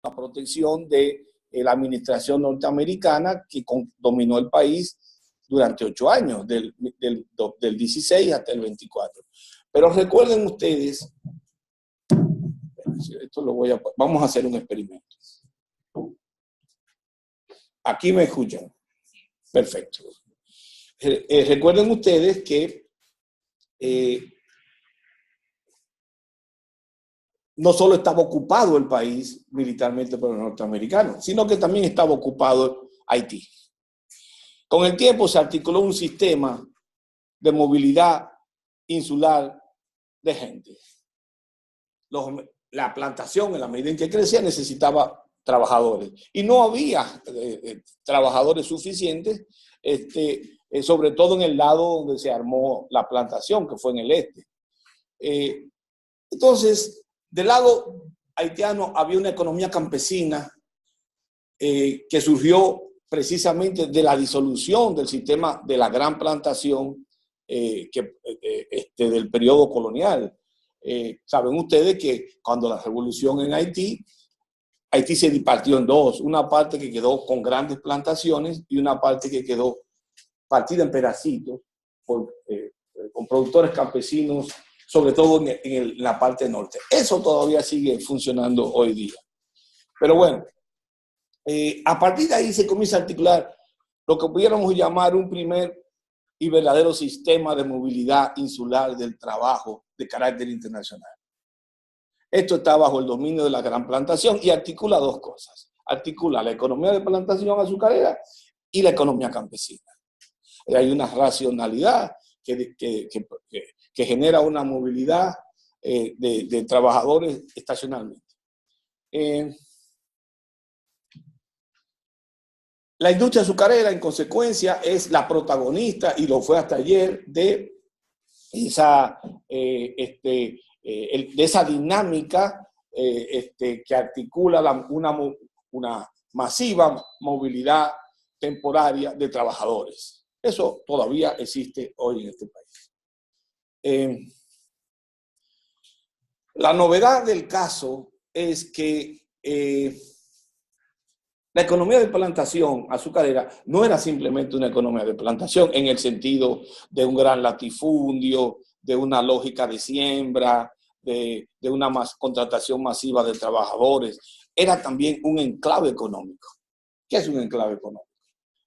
la protección de la administración norteamericana que dominó el país durante 8 años, del 16 hasta el 24. Pero recuerden ustedes, vamos a hacer un experimento. Aquí me escuchan. Perfecto. Recuerden ustedes que no solo estaba ocupado el país militarmente por los norteamericanos, sino que también estaba ocupado Haití. Con el tiempo se articuló un sistema de movilidad insular de gente. La plantación, en la medida en que crecía, necesitaba trabajadores. Y no había trabajadores suficientes, sobre todo en el lado donde se armó la plantación, que fue en el este. Entonces, del lado haitiano había una economía campesina que surgió precisamente de la disolución del sistema de la gran plantación del periodo colonial. Saben ustedes que cuando la revolución en Haití se partió en dos. Una parte que quedó con grandes plantaciones y una parte que quedó partida en pedacitos con productores campesinos, sobre todo en la parte norte. Eso todavía sigue funcionando hoy día. Pero bueno, a partir de ahí se comienza a articular lo que pudiéramos llamar un primer y verdadero sistema de movilidad insular del trabajo de carácter internacional. Esto está bajo el dominio de la gran plantación y articula dos cosas. Articula la economía de plantación azucarera y la economía campesina. Hay una racionalidad que genera una movilidad de trabajadores estacionalmente. La industria azucarera, en consecuencia, es la protagonista, y lo fue hasta ayer, de esa dinámica que articula una masiva movilidad temporaria de trabajadores. Eso todavía existe hoy en este país. La novedad del caso es que la economía de plantación azucarera no era simplemente una economía de plantación en el sentido de un gran latifundio, de una lógica de siembra, de una contratación masiva de trabajadores. Era también un enclave económico. ¿Qué es un enclave económico?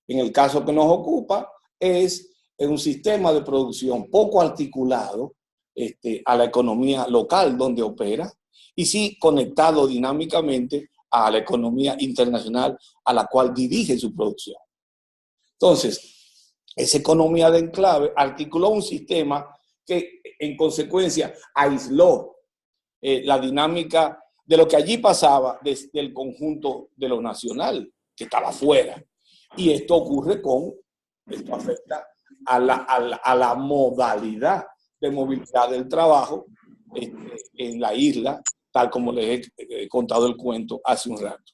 En el caso que nos ocupa es un sistema de producción poco articulado a la economía local donde opera y sí conectado dinámicamente a la economía internacional a la cual dirige su producción. Entonces, esa economía de enclave articuló un sistema que, en consecuencia, aisló la dinámica de lo que allí pasaba desde el conjunto de lo nacional, que estaba afuera. Y esto afecta a la modalidad de movilidad del trabajo en la isla, tal como les he contado el cuento hace un rato.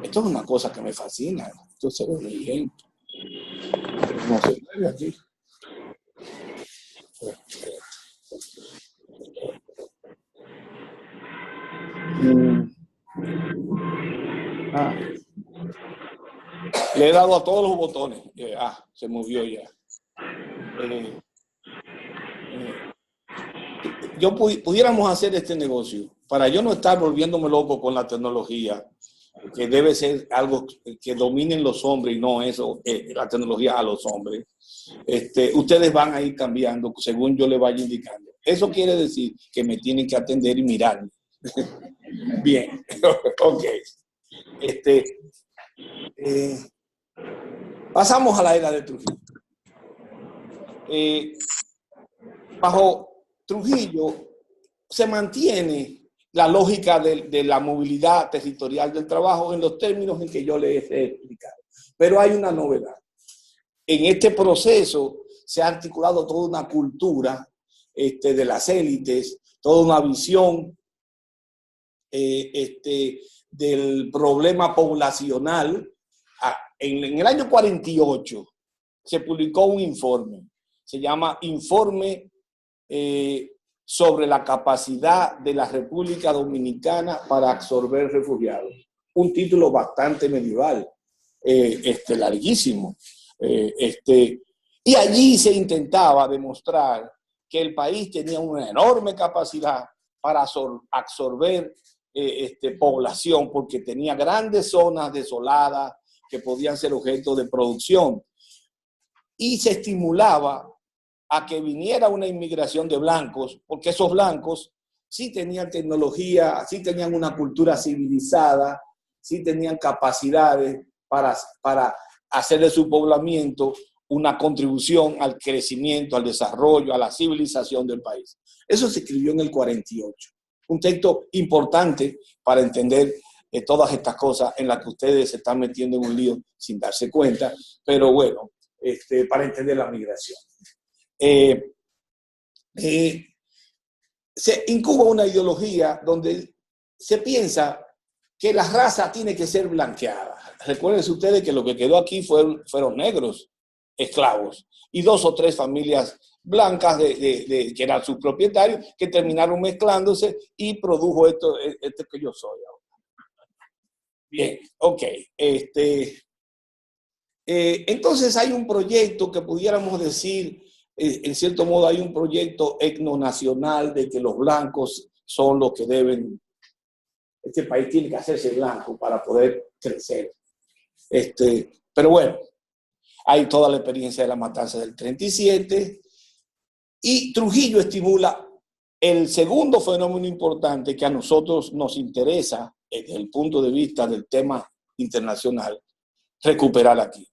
Esto es una cosa que me fascina. Esto se ve muy bien. No se mueve aquí. Le he dado a todos los botones. Se movió ya. Pudiéramos hacer este negocio para yo no estar volviéndome loco con la tecnología, que debe ser algo que dominen los hombres y no eso, la tecnología a los hombres. Ustedes van a ir cambiando según yo les vaya indicando. Eso quiere decir que me tienen que atender y mirarme. Bien, ok. Pasamos a la era de Trujillo. Bajo Trujillo se mantiene la lógica de la movilidad territorial del trabajo en los términos en que yo les he explicado. Pero hay una novedad. En este proceso se ha articulado toda una cultura de las élites, toda una visión del problema poblacional. En el año 48 se publicó un informe, se llama Informe sobre la capacidad de la República Dominicana para absorber refugiados. Un título bastante medieval, larguísimo. Y allí se intentaba demostrar que el país tenía una enorme capacidad para absorber población, porque tenía grandes zonas desoladas que podían ser objeto de producción. Y se estimulaba a que viniera una inmigración de blancos, porque esos blancos sí tenían tecnología, sí tenían una cultura civilizada, sí tenían capacidades para hacer de su poblamiento una contribución al crecimiento, al desarrollo, a la civilización del país. Eso se escribió en el 48. Un texto importante para entender todas estas cosas en las que ustedes se están metiendo en un lío sin darse cuenta, pero bueno, para entender la migración. Se incuba una ideología donde se piensa que la raza tiene que ser blanqueada. Recuerden ustedes que lo que quedó aquí fueron negros esclavos y 2 o 3 familias blancas que eran sus propietarios, que terminaron mezclándose y produjo esto que yo soy ahora. Bien, ok. Entonces hay un proyecto que pudiéramos decir, en cierto modo hay un proyecto etnonacional de que los blancos son los que deben, este país tiene que hacerse blanco para poder crecer. Pero bueno, hay toda la experiencia de la matanza del 37 y Trujillo estimula el segundo fenómeno importante que a nosotros nos interesa desde el punto de vista del tema internacional, recuperar aquí.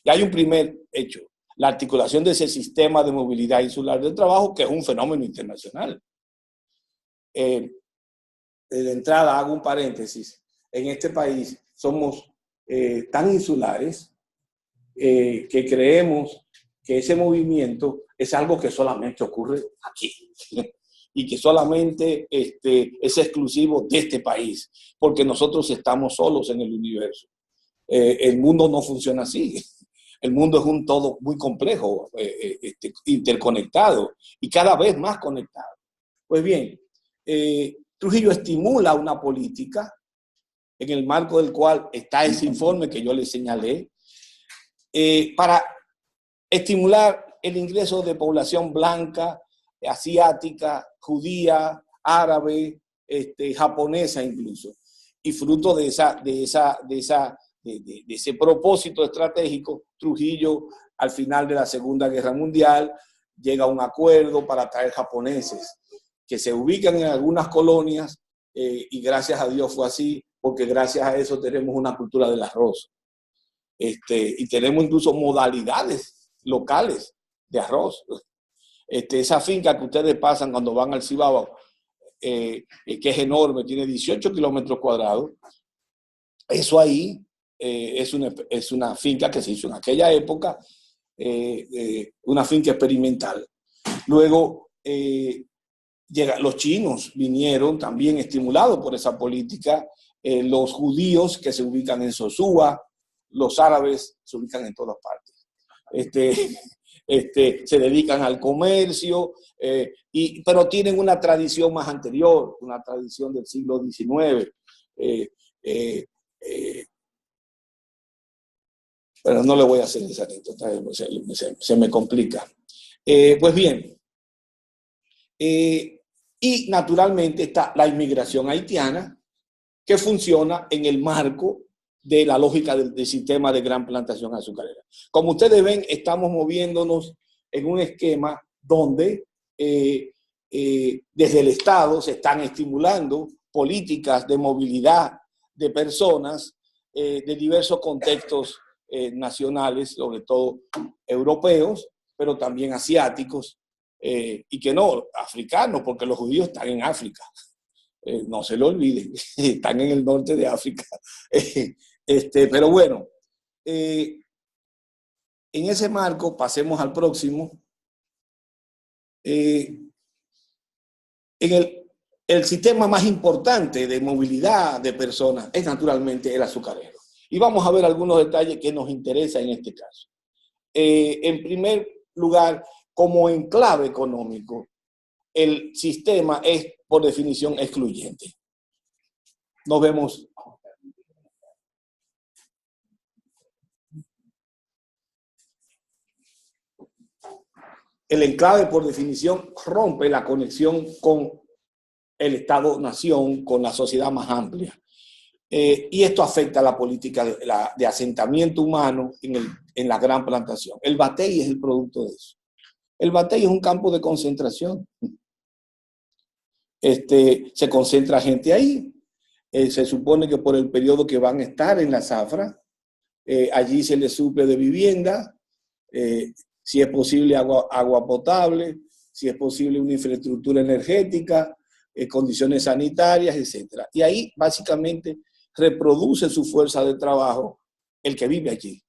Y hay un primer hecho, la articulación de ese sistema de movilidad insular del trabajo, que es un fenómeno internacional. De entrada hago un paréntesis, en este país somos tan insulares que creemos que ese movimiento es algo que solamente ocurre aquí y que solamente es exclusivo de este país, porque nosotros estamos solos en el universo. El mundo no funciona así. El mundo es un todo muy complejo, interconectado y cada vez más conectado. Pues bien, Trujillo estimula una política en el marco del cual está ese informe que yo les señalé, para estimular el ingreso de población blanca, asiática, judía, árabe, japonesa incluso. Y fruto de ese propósito estratégico, Trujillo, al final de la Segunda Guerra Mundial, llega a un acuerdo para traer japoneses que se ubican en algunas colonias, y gracias a Dios fue así, porque gracias a eso tenemos una cultura del arroz. Y tenemos incluso modalidades locales de arroz. Esa finca que ustedes pasan cuando van al Cibao, que es enorme, tiene 18 kilómetros cuadrados, eso ahí es una finca que se hizo en aquella época, una finca experimental. Luego, los chinos vinieron también estimulados por esa política, los judíos que se ubican en Sosúa, los árabes se ubican en todas partes. Se dedican al comercio, pero tienen una tradición más anterior, una tradición del siglo XIX. Pero no le voy a hacer esa anécdota, se me complica. Pues bien, y naturalmente está la inmigración haitiana, que funciona en el marco de la lógica del sistema de gran plantación azucarera. Como ustedes ven, estamos moviéndonos en un esquema donde desde el Estado se están estimulando políticas de movilidad de personas de diversos contextos nacionales, sobre todo europeos, pero también asiáticos, y que no, africanos, porque los judíos están en África. No se lo olviden, están en el norte de África. Pero bueno, en ese marco, pasemos al próximo. En el sistema más importante de movilidad de personas es naturalmente el azucarero. Y vamos a ver algunos detalles que nos interesan en este caso. En primer lugar, como enclave económico, el sistema es por definición excluyente. Nos vemos. El enclave, por definición, rompe la conexión con el Estado-nación, con la sociedad más amplia. Y esto afecta a la política de asentamiento humano en la gran plantación. El Batey es el producto de eso. El Batey es un campo de concentración. Se concentra gente ahí. Se supone que por el periodo que van a estar en la zafra, allí se les suple de vivienda, si es posible agua potable, si es posible una infraestructura energética, condiciones sanitarias, etc. Y ahí básicamente reproduce su fuerza de trabajo el que vive allí.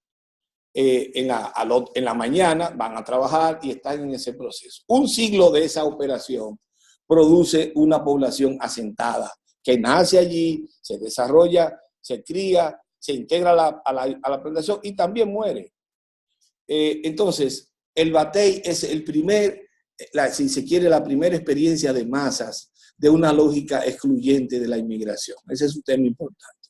En la mañana van a trabajar y están en ese proceso. Un siglo de esa operación produce una población asentada que nace allí, se desarrolla, se cría, se integra a la plantación y también muere. Entonces, el Batey es el primer, si se quiere, la primera experiencia de masas de una lógica excluyente de la inmigración. Ese es un tema importante.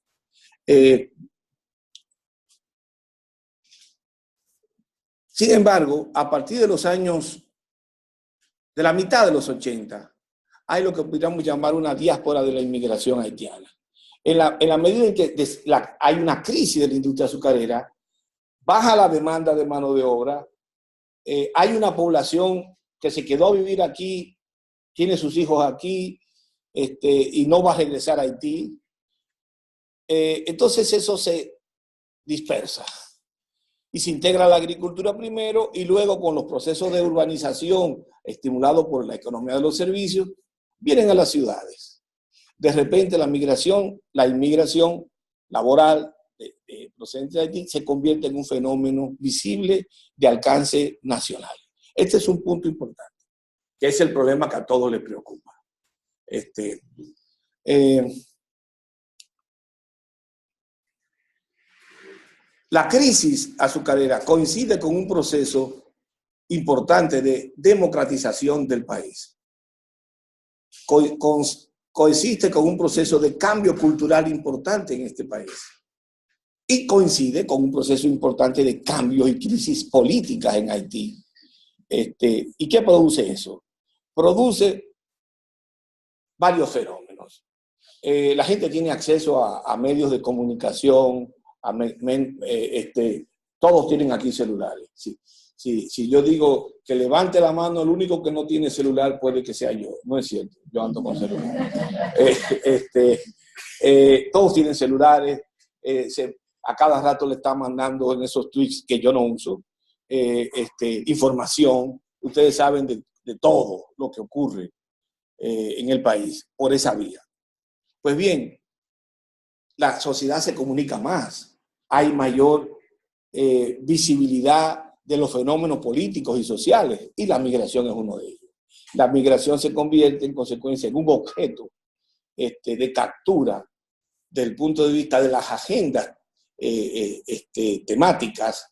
Sin embargo, a partir de los años, de la mitad de los 80, hay lo que podríamos llamar una diáspora de la inmigración haitiana. En la medida en que hay una crisis de la industria azucarera, baja la demanda de mano de obra, hay una población que se quedó a vivir aquí, tiene sus hijos aquí, y no va a regresar a Haití. Entonces eso se dispersa y se integra a la agricultura primero y luego con los procesos de urbanización estimulados por la economía de los servicios, vienen a las ciudades. De repente la inmigración laboral procedente de Haití se convierte en un fenómeno visible de alcance nacional. Este es un punto importante, que es el problema que a todos les preocupa. La crisis azucarera coincide con un proceso importante de democratización del país. Coexiste con un proceso de cambio cultural importante en este país. Y coincide con un proceso importante de cambios y crisis políticas en Haití. ¿Y qué produce eso? Produce varios fenómenos. La gente tiene acceso a medios de comunicación, todos tienen aquí celulares. Si yo digo que levante la mano, el único que no tiene celular puede que sea yo. No es cierto, yo ando con celular. Todos tienen celulares, a cada rato le están mandando en esos tweets que yo no uso, información. Ustedes saben de todo lo que ocurre en el país por esa vía. Pues bien, la sociedad se comunica más. Hay mayor visibilidad de los fenómenos políticos y sociales, y la migración es uno de ellos. La migración se convierte en consecuencia en un objeto de captura desde el punto de vista de las agendas temáticas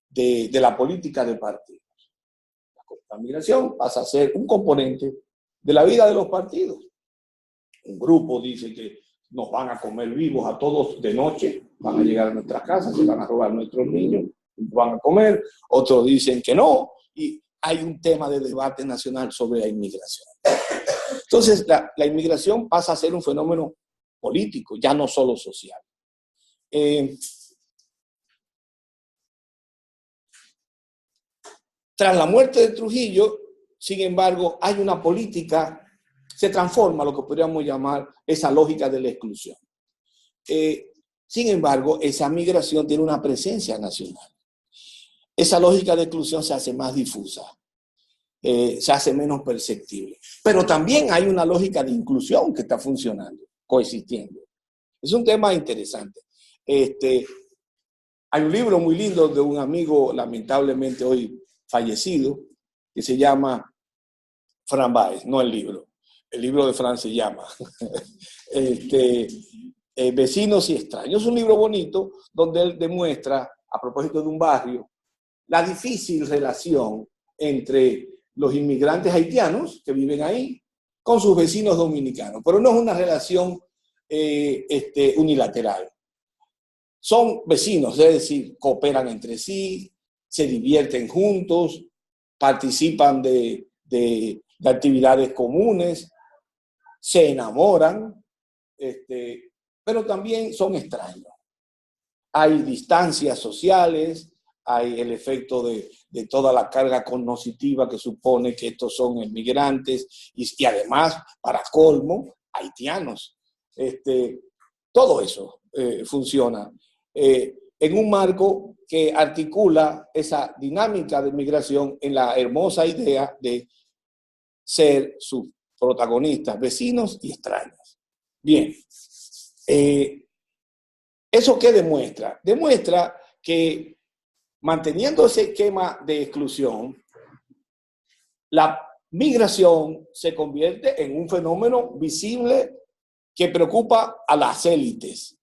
de la política de partidos. La migración pasa a ser un componente de la vida de los partidos. Un grupo dice que nos van a comer vivos a todos de noche, van a llegar a nuestras casas, se van a robar nuestros niños, van a comer. Otros dicen que no, y hay un tema de debate nacional sobre la inmigración. Entonces, la inmigración pasa a ser un fenómeno político, ya no solo social. Tras la muerte de Trujillo, sin embargo, hay una política, se transforma lo que podríamos llamar esa lógica de la exclusión. Sin embargo, esa migración tiene una presencia nacional. Esa lógica de exclusión se hace más difusa, se hace menos perceptible. Pero también hay una lógica de inclusión que está funcionando, coexistiendo. Es un tema interesante. Hay un libro muy lindo de un amigo, lamentablemente hoy fallecido, que se llama Fran Báez, no el libro. El libro de Fran se llama Vecinos y extraños. Es un libro bonito donde él demuestra, a propósito de un barrio, la difícil relación entre los inmigrantes haitianos que viven ahí con sus vecinos dominicanos. Pero no es una relación unilateral. Son vecinos, es decir, cooperan entre sí, se divierten juntos, participan de actividades comunes, se enamoran, pero también son extraños. Hay distancias sociales, hay el efecto de toda la carga cognitiva que supone que estos son inmigrantes y además, para colmo, haitianos. Todo eso funciona en un marco que articula esa dinámica de migración en la hermosa idea de ser sus protagonistas, vecinos y extraños. Bien, ¿eso qué demuestra? Demuestra que manteniendo ese esquema de exclusión, la migración se convierte en un fenómeno visible que preocupa a las élites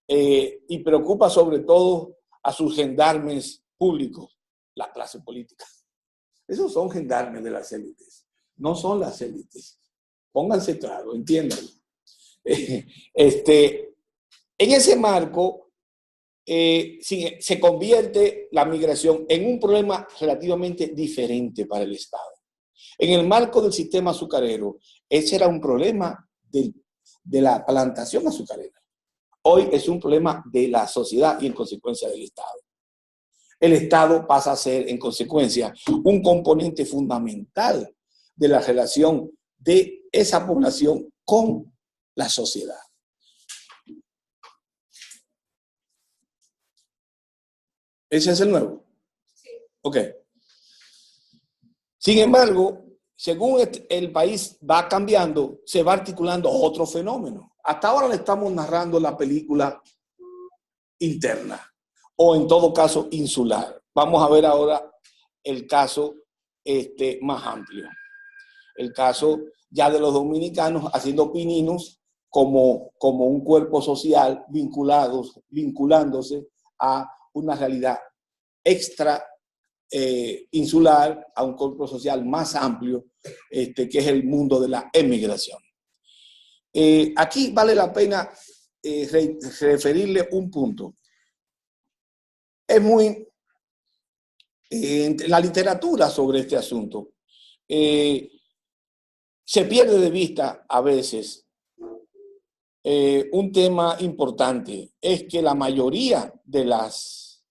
y preocupa sobre todo a sus gendarmes públicos, la clase política. Esos son gendarmes de las élites, no son las élites. Pónganse claro, entiéndanlo. En ese marco, se convierte la migración en un problema relativamente diferente para el Estado. En el marco del sistema azucarero, ese era un problema de la plantación azucarera. Hoy es un problema de la sociedad y en consecuencia del Estado. El Estado pasa a ser, en consecuencia, un componente fundamental de la relación de esa población con la sociedad. ¿Ese es el nuevo? Sí. Ok. Sin embargo, según el país va cambiando, se va articulando otro fenómeno. Hasta ahora le estamos narrando la película interna, o en todo caso insular. Vamos a ver ahora el caso más amplio. El caso ya de los dominicanos haciendo pininos como un cuerpo social vinculándose a una realidad extra insular, a un cuerpo social más amplio, que es el mundo de la emigración. Aquí vale la pena referirle un punto. Es muy... la literatura sobre este asunto se pierde de vista a veces un tema importante, es que la mayoría de las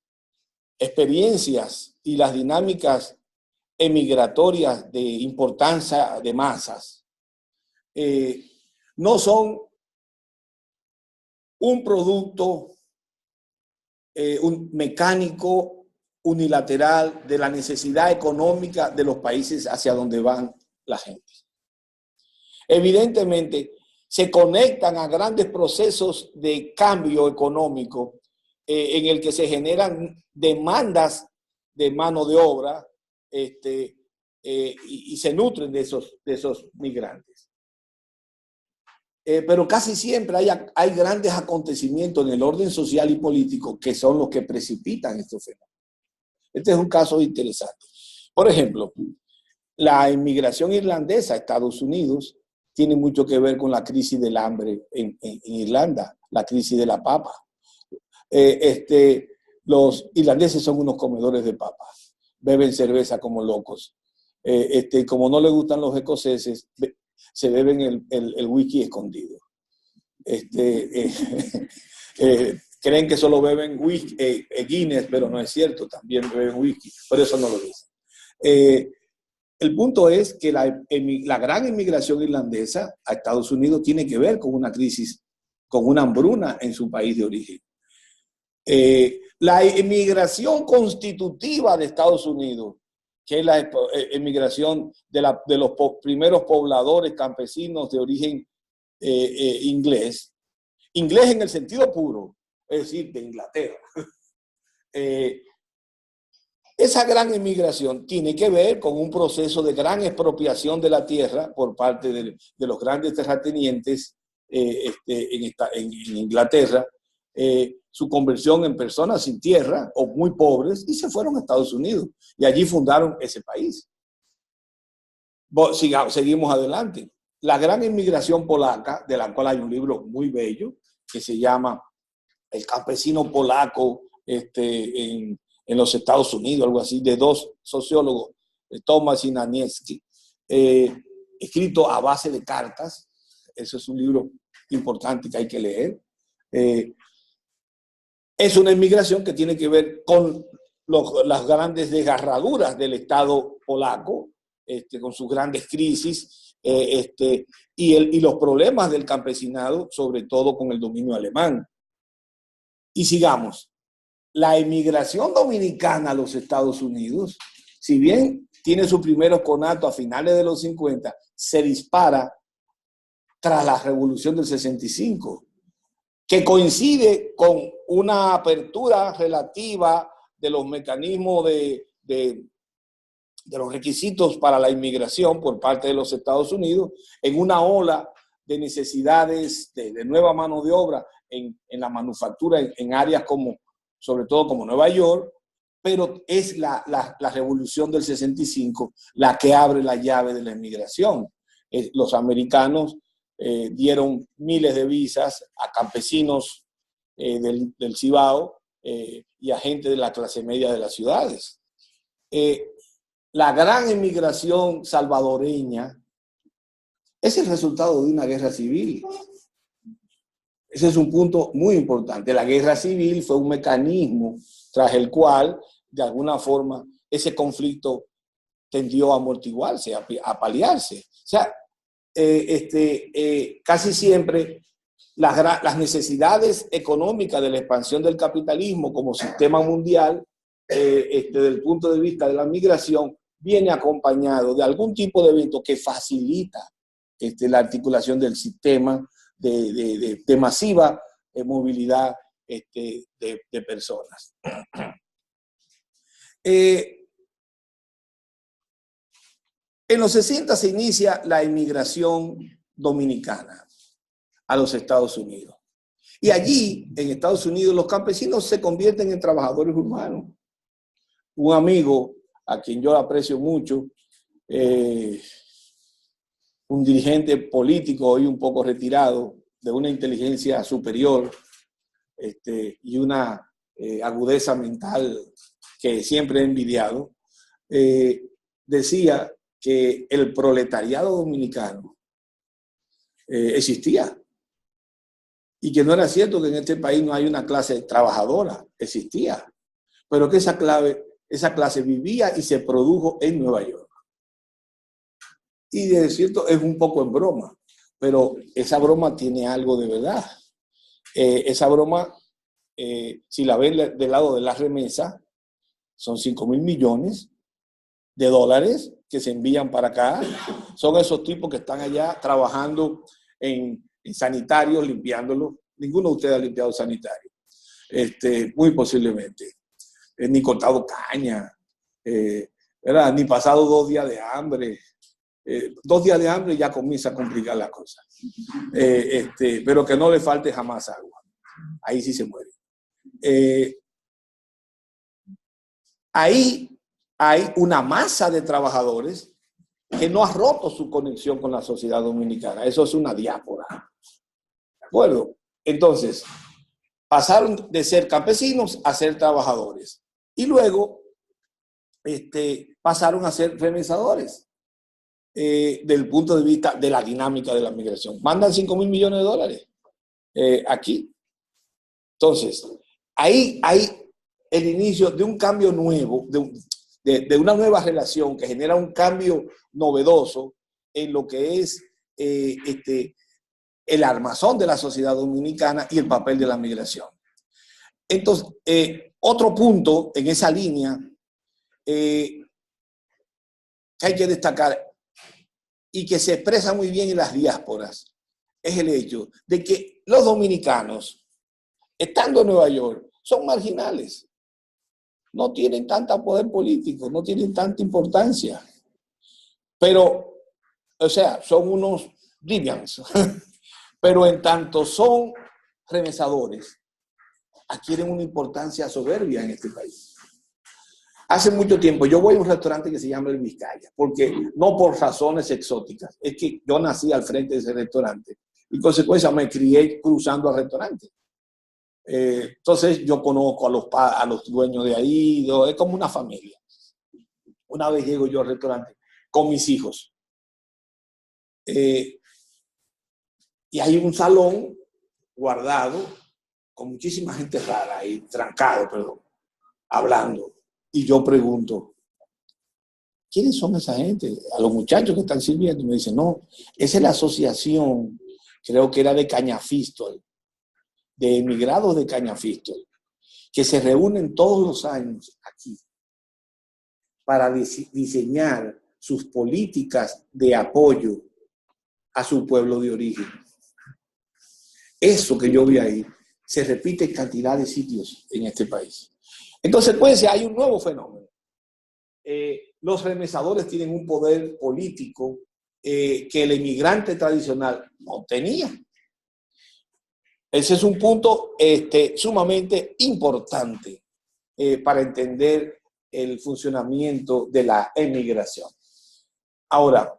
experiencias y las dinámicas emigratorias de importancia de masas no son un producto un mecánico unilateral de la necesidad económica de los países hacia donde van la gente. Evidentemente, se conectan a grandes procesos de cambio económico en el que se generan demandas de mano de obra y se nutren de esos migrantes. Pero casi siempre hay grandes acontecimientos en el orden social y político que son los que precipitan estos fenómenos. Este es un caso interesante. Por ejemplo, la inmigración irlandesa a Estados Unidos tiene mucho que ver con la crisis del hambre en Irlanda, la crisis de la papa. Los irlandeses son unos comedores de papas, beben cerveza como locos. Como no les gustan los escoceses, se beben el whisky escondido. Creen que solo beben whisky, Guinness, pero no es cierto, también beben whisky, pero eso no lo dicen. El punto es que la gran inmigración irlandesa a Estados Unidos tiene que ver con una crisis, con una hambruna en su país de origen. La inmigración constitutiva de Estados Unidos, que es la emigración de los primeros pobladores campesinos de origen inglés en el sentido puro, es decir, de Inglaterra. Esa gran inmigración tiene que ver con un proceso de gran expropiación de la tierra por parte de los grandes terratenientes en Inglaterra, su conversión en personas sin tierra o muy pobres y se fueron a Estados Unidos y allí fundaron ese país. Seguimos adelante. La gran inmigración polaca, de la cual hay un libro muy bello, que se llama El campesino polaco en los Estados Unidos, algo así, de dos sociólogos, Thomas y Naniewski, escrito a base de cartas. Eso es un libro importante que hay que leer. Es una inmigración que tiene que ver con las grandes desgarraduras del Estado polaco, con sus grandes crisis, y los problemas del campesinado, sobre todo con el dominio alemán. Y sigamos. La inmigración dominicana a los Estados Unidos, si bien tiene su primer conato a finales de los 50, se dispara tras la Revolución del 65, que coincide con una apertura relativa de los mecanismos de los requisitos para la inmigración por parte de los Estados Unidos, en una ola de necesidades de nueva mano de obra en la manufactura, en áreas como, sobre todo como Nueva York, pero es la Revolución del 65 la que abre la llave de la inmigración. Los americanos dieron miles de visas a campesinos del Cibao y a gente de la clase media de las ciudades. La gran emigración salvadoreña es el resultado de una guerra civil. Ese es un punto muy importante. La guerra civil fue un mecanismo tras el cual, de alguna forma, ese conflicto tendió a amortiguarse, a paliarse. O sea, casi siempre las necesidades económicas de la expansión del capitalismo como sistema mundial, desde el punto de vista de la migración, viene acompañado de algún tipo de evento que facilita la articulación del sistema de masiva movilidad de personas. En los 60 se inicia la inmigración dominicana a los Estados Unidos. Y allí, en Estados Unidos, los campesinos se convierten en trabajadores urbanos. Un amigo a quien yo aprecio mucho, un dirigente político hoy un poco retirado, de una inteligencia superior y una agudeza mental que siempre he envidiado, decía que el proletariado dominicano existía y que no era cierto que en este país no hay una clase trabajadora, existía, pero que esa clase vivía y se produjo en Nueva York. Y de cierto es un poco en broma, pero esa broma tiene algo de verdad. Esa broma, si la ven del lado de la remesa, son 5.000 millones de dólares que se envían para acá. Son esos tipos que están allá trabajando en sanitarios, limpiándolos. Ninguno de ustedes ha limpiado sanitario. Muy posiblemente. Ni cortado caña, ¿verdad? Ni pasado 2 días de hambre. 2 días de hambre ya comienza a complicar la cosa. Pero que no le falte jamás agua. Ahí sí se muere. Ahí hay una masa de trabajadores que no ha roto su conexión con la sociedad dominicana. Eso es una diáspora. ¿De acuerdo? Entonces, pasaron de ser campesinos a ser trabajadores. Y luego pasaron a ser remesadores del punto de vista de la dinámica de la migración. Mandan 5.000 millones de dólares aquí. Entonces, ahí hay el inicio de un cambio nuevo, de una nueva relación que genera un cambio novedoso en lo que es el armazón de la sociedad dominicana y el papel de la migración. Entonces, otro punto en esa línea que hay que destacar y que se expresa muy bien en las diásporas es el hecho de que los dominicanos, estando en Nueva York, son marginales. No tienen tanto poder político, no tienen tanta importancia. Pero, o sea, son unos livianos. Pero en tanto son remesadores, adquieren una importancia soberbia en este país. Hace mucho tiempo yo voy a un restaurante que se llama El Vizcaya, porque no por razones exóticas, es que yo nací al frente de ese restaurante y en consecuencia me crié cruzando al restaurante. Entonces yo conozco a los dueños de ahí, es como una familia. Una vez llego yo al restaurante con mis hijos y hay un salón guardado con muchísima gente rara ahí, trancado, perdón, hablando. Y yo pregunto, ¿quiénes son esa gente? A los muchachos que están sirviendo. Y me dicen, no, esa es la asociación, creo que era de Cañafistol, de emigrados de Cañafistol, que se reúnen todos los años aquí para diseñar sus políticas de apoyo a su pueblo de origen. Eso que yo vi ahí se repite en cantidad de sitios en este país. En consecuencia, hay un nuevo fenómeno. Los remesadores tienen un poder político que el emigrante tradicional no tenía. Ese es un punto sumamente importante para entender el funcionamiento de la emigración. Ahora,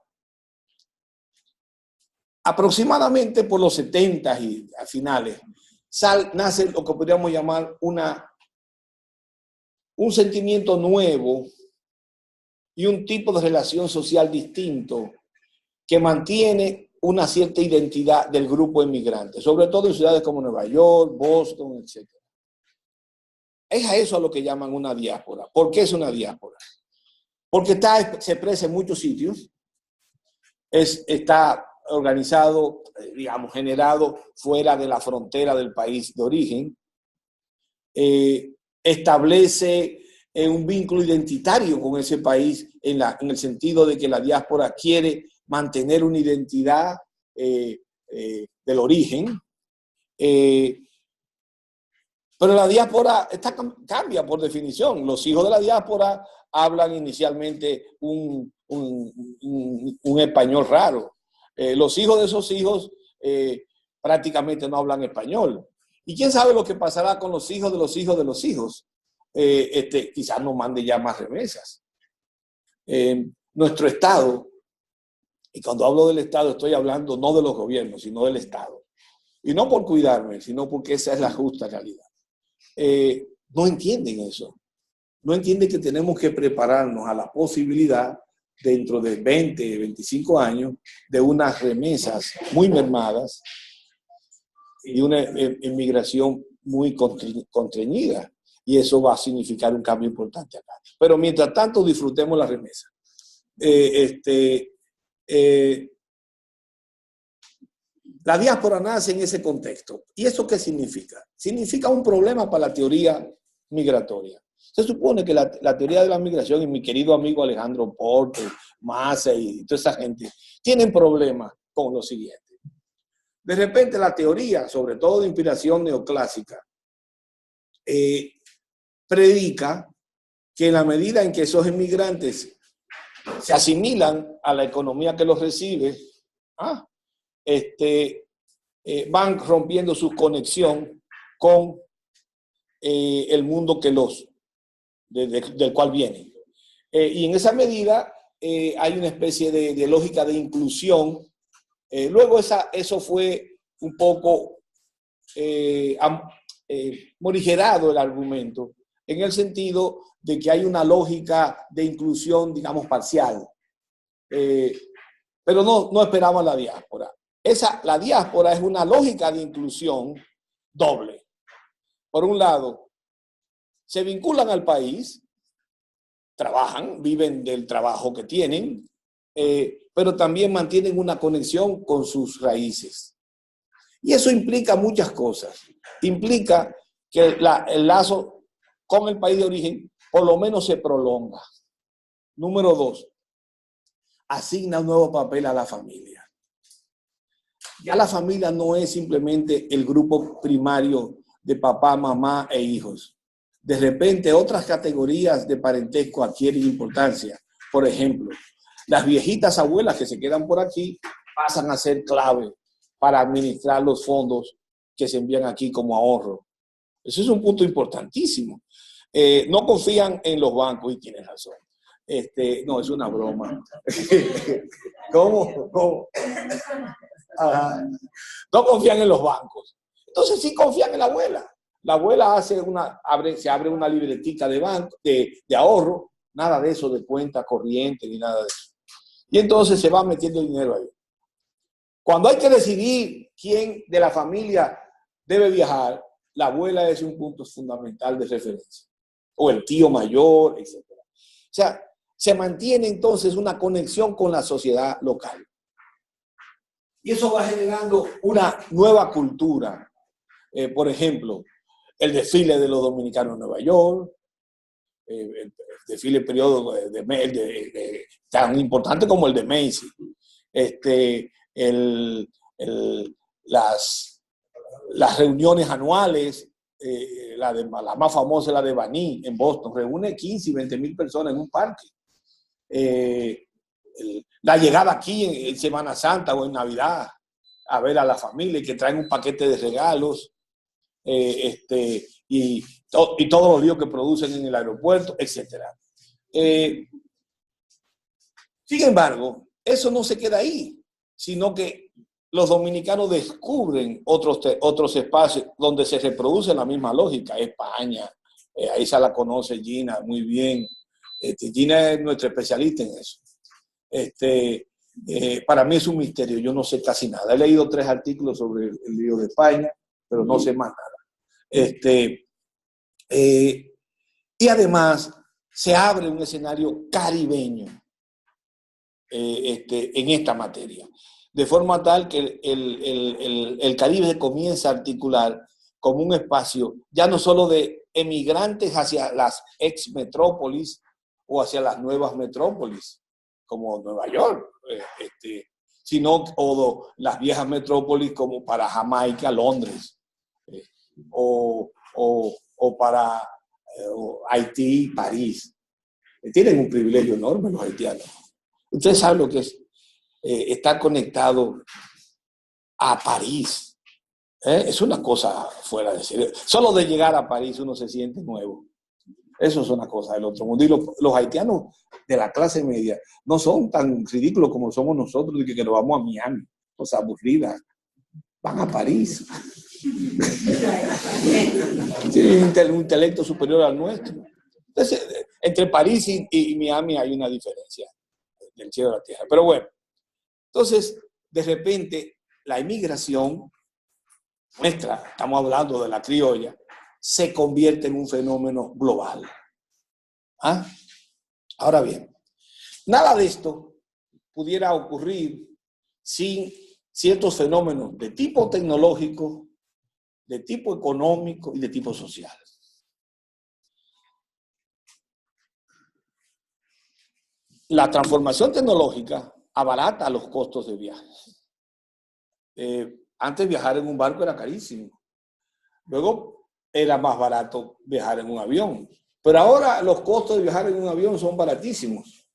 aproximadamente por los 70 y a finales, nace lo que podríamos llamar un sentimiento nuevo y un tipo de relación social distinto que mantiene una cierta identidad del grupo emigrante, sobre todo en ciudades como Nueva York, Boston, etc. Es a eso a lo que llaman una diáspora. ¿Por qué es una diáspora? Porque se expresa en muchos sitios, está organizado, digamos, generado fuera de la frontera del país de origen, establece un vínculo identitario con ese país en el sentido de que la diáspora quiere mantener una identidad del origen, pero la diáspora cambia por definición. Los hijos de la diáspora hablan inicialmente un español raro. Los hijos de esos hijos prácticamente no hablan español. Y quién sabe lo que pasará con los hijos de los hijos de los hijos. Quizás nos mande ya más remesas. Nuestro Estado, y cuando hablo del Estado estoy hablando no de los gobiernos, sino del Estado. Y no por cuidarme, sino porque esa es la justa realidad. No entienden eso. No entienden que tenemos que prepararnos a la posibilidad dentro de 20, 25 años de unas remesas muy mermadas y una inmigración muy constreñida. Y eso va a significar un cambio importante acá. Pero mientras tanto disfrutemos la remesa. La diáspora nace en ese contexto. ¿Y eso qué significa? Significa un problema para la teoría migratoria. Se supone que la teoría de la migración, y mi querido amigo Alejandro Porte, Massa y toda esa gente, tienen problemas con lo siguiente. De repente la teoría, sobre todo de inspiración neoclásica, predica que en la medida en que esos inmigrantes se asimilan a la economía que los recibe, van rompiendo su conexión con el mundo del cual vienen. Y en esa medida hay una especie de lógica de inclusión. Luego eso fue un poco morigerado el argumento, en el sentido de que hay una lógica de inclusión, digamos, parcial. Pero no esperamos la diáspora. La diáspora es una lógica de inclusión doble. Por un lado, se vinculan al país, trabajan, viven del trabajo que tienen, pero también mantienen una conexión con sus raíces. Y eso implica muchas cosas. Implica que el lazo con el país de origen por lo menos se prolonga. Número 2, asigna un nuevo papel a la familia. Ya la familia no es simplemente el grupo primario de papá, mamá e hijos. De repente otras categorías de parentesco adquieren importancia. Por ejemplo, las viejitas abuelas que se quedan por aquí pasan a ser clave para administrar los fondos que se envían aquí como ahorro. Eso es un punto importantísimo. No confían en los bancos, y tienes razón. No, es una broma. ¿Cómo? Ajá. No confían en los bancos. Entonces sí confían en la abuela. La abuela se abre una libretica de banco, de ahorro, nada de eso de cuenta corriente ni nada de eso. Y entonces se va metiendo dinero ahí. Cuando hay que decidir quién de la familia debe viajar, la abuela es un punto fundamental de referencia. O el tío mayor, etc. O sea, se mantiene entonces una conexión con la sociedad local. Y eso va generando una nueva cultura. Por ejemplo, el desfile de los dominicanos en Nueva York, el desfile periodo tan importante como el de Macy, las reuniones anuales, la más famosa, la de Baní en Boston, reúne 15 y 20 mil personas en un parque. La llegada aquí en Semana Santa o en Navidad a ver a la familia y que traen un paquete de regalos, y todos los líos que producen en el aeropuerto, etc. Sin embargo, eso no se queda ahí, sino que los dominicanos descubren otros espacios donde se reproduce la misma lógica. España, ahí se la conoce Gina muy bien. Gina es nuestra especialista en eso. Para mí es un misterio, yo no sé casi nada. He leído 3 artículos sobre el lío de España, pero no sé más nada. Y además se abre un escenario caribeño en esta materia, de forma tal que el Caribe se comienza a articular como un espacio ya no solo de emigrantes hacia las ex metrópolis o hacia las nuevas metrópolis, como Nueva York, sino las viejas metrópolis como para Jamaica, Londres, o para Haití, París. Tienen un privilegio enorme los haitianos. Ustedes saben lo que es estar conectado a París. Es una cosa fuera de serio. Solo de llegar a París uno se siente nuevo. Eso es una cosa del otro mundo. Y los haitianos de la clase media no son tan ridículos como somos nosotros, de que nos vamos a Miami, cosa aburrida. Van a París. Tienen un intelecto superior al nuestro. Entonces, entre París y Miami hay una diferencia del cielo a la tierra. Pero bueno, entonces, de repente, la inmigración nuestra, estamos hablando de la criolla, se convierte en un fenómeno global. ¿Ah? Ahora bien, nada de esto pudiera ocurrir sin ciertos fenómenos de tipo tecnológico, de tipo económico y de tipo social. La transformación tecnológica abarata los costos de viaje. Antes viajar en un barco era carísimo. Luego era más barato viajar en un avión. Pero ahora los costos de viajar en un avión son baratísimos.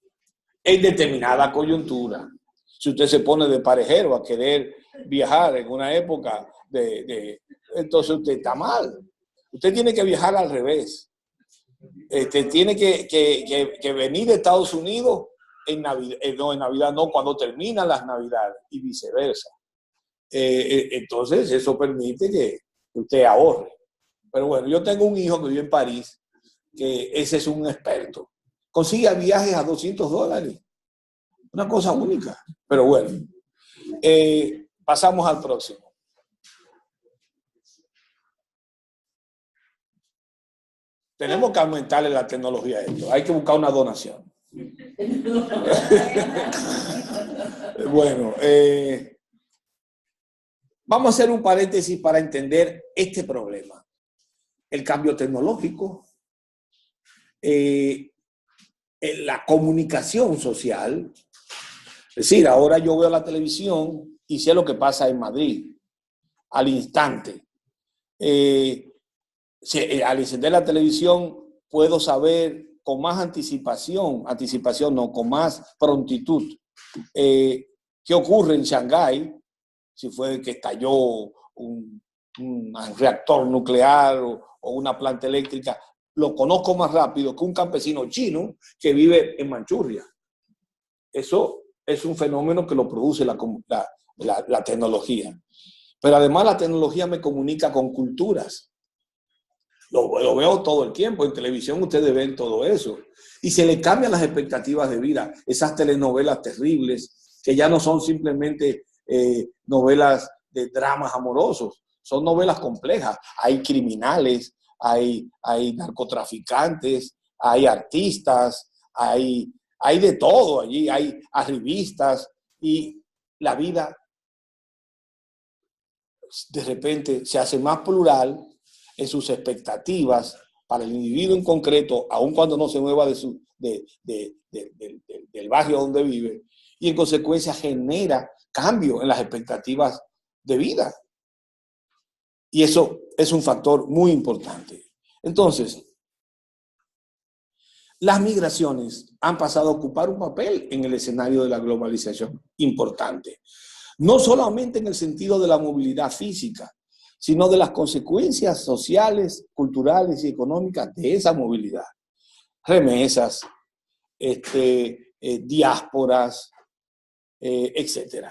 En determinada coyuntura. Si usted se pone de parejero a querer viajar en una época entonces usted está mal. Usted tiene que viajar al revés. Tiene que venir de Estados Unidos en Navidad, no, cuando terminan las Navidades y viceversa. Entonces eso permite que usted ahorre. Pero bueno, yo tengo un hijo que vive en París, que ese es un experto. Consigue viajes a $200. Una cosa única. Pero bueno, pasamos al próximo. Tenemos que aumentarle la tecnología a esto. Hay que buscar una donación. Bueno, vamos a hacer un paréntesis para entender este problema. El cambio tecnológico, la comunicación social. Es decir, ahora yo veo la televisión y sé lo que pasa en Madrid al instante. Al encender la televisión puedo saber con más anticipación no, con más prontitud, qué ocurre en Shanghái, si fue que estalló un reactor nuclear o una planta eléctrica lo conozco más rápido que un campesino chino que vive en Manchuria. Eso es un fenómeno que lo produce la tecnología. Pero además la tecnología me comunica con culturas. Lo veo todo el tiempo. En televisión ustedes ven todo eso. Y se le cambian las expectativas de vida. Esas telenovelas terribles que ya no son simplemente novelas de dramas amorosos. Son novelas complejas. Hay criminales, hay narcotraficantes, hay artistas, hay de todo allí. Hay arribistas y la vida de repente se hace más plural en sus expectativas para el individuo en concreto, aun cuando no se mueva del barrio donde vive, y en consecuencia genera cambio en las expectativas de vida. Y eso es un factor muy importante. Entonces, las migraciones han pasado a ocupar un papel en el escenario de la globalización importante. No solamente en el sentido de la movilidad física, sino de las consecuencias sociales, culturales y económicas de esa movilidad. Remesas, diásporas, etc.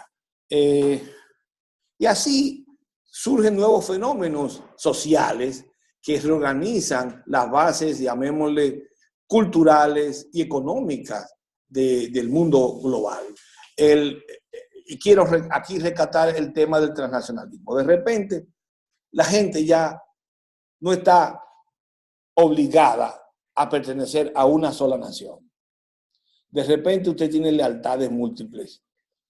Y así surgen nuevos fenómenos sociales que reorganizan las bases, llamémosle, culturales y económicas del mundo global. Y quiero aquí rescatar el tema del transnacionalismo. De repente, la gente ya no está obligada a pertenecer a una sola nación. De repente usted tiene lealtades múltiples.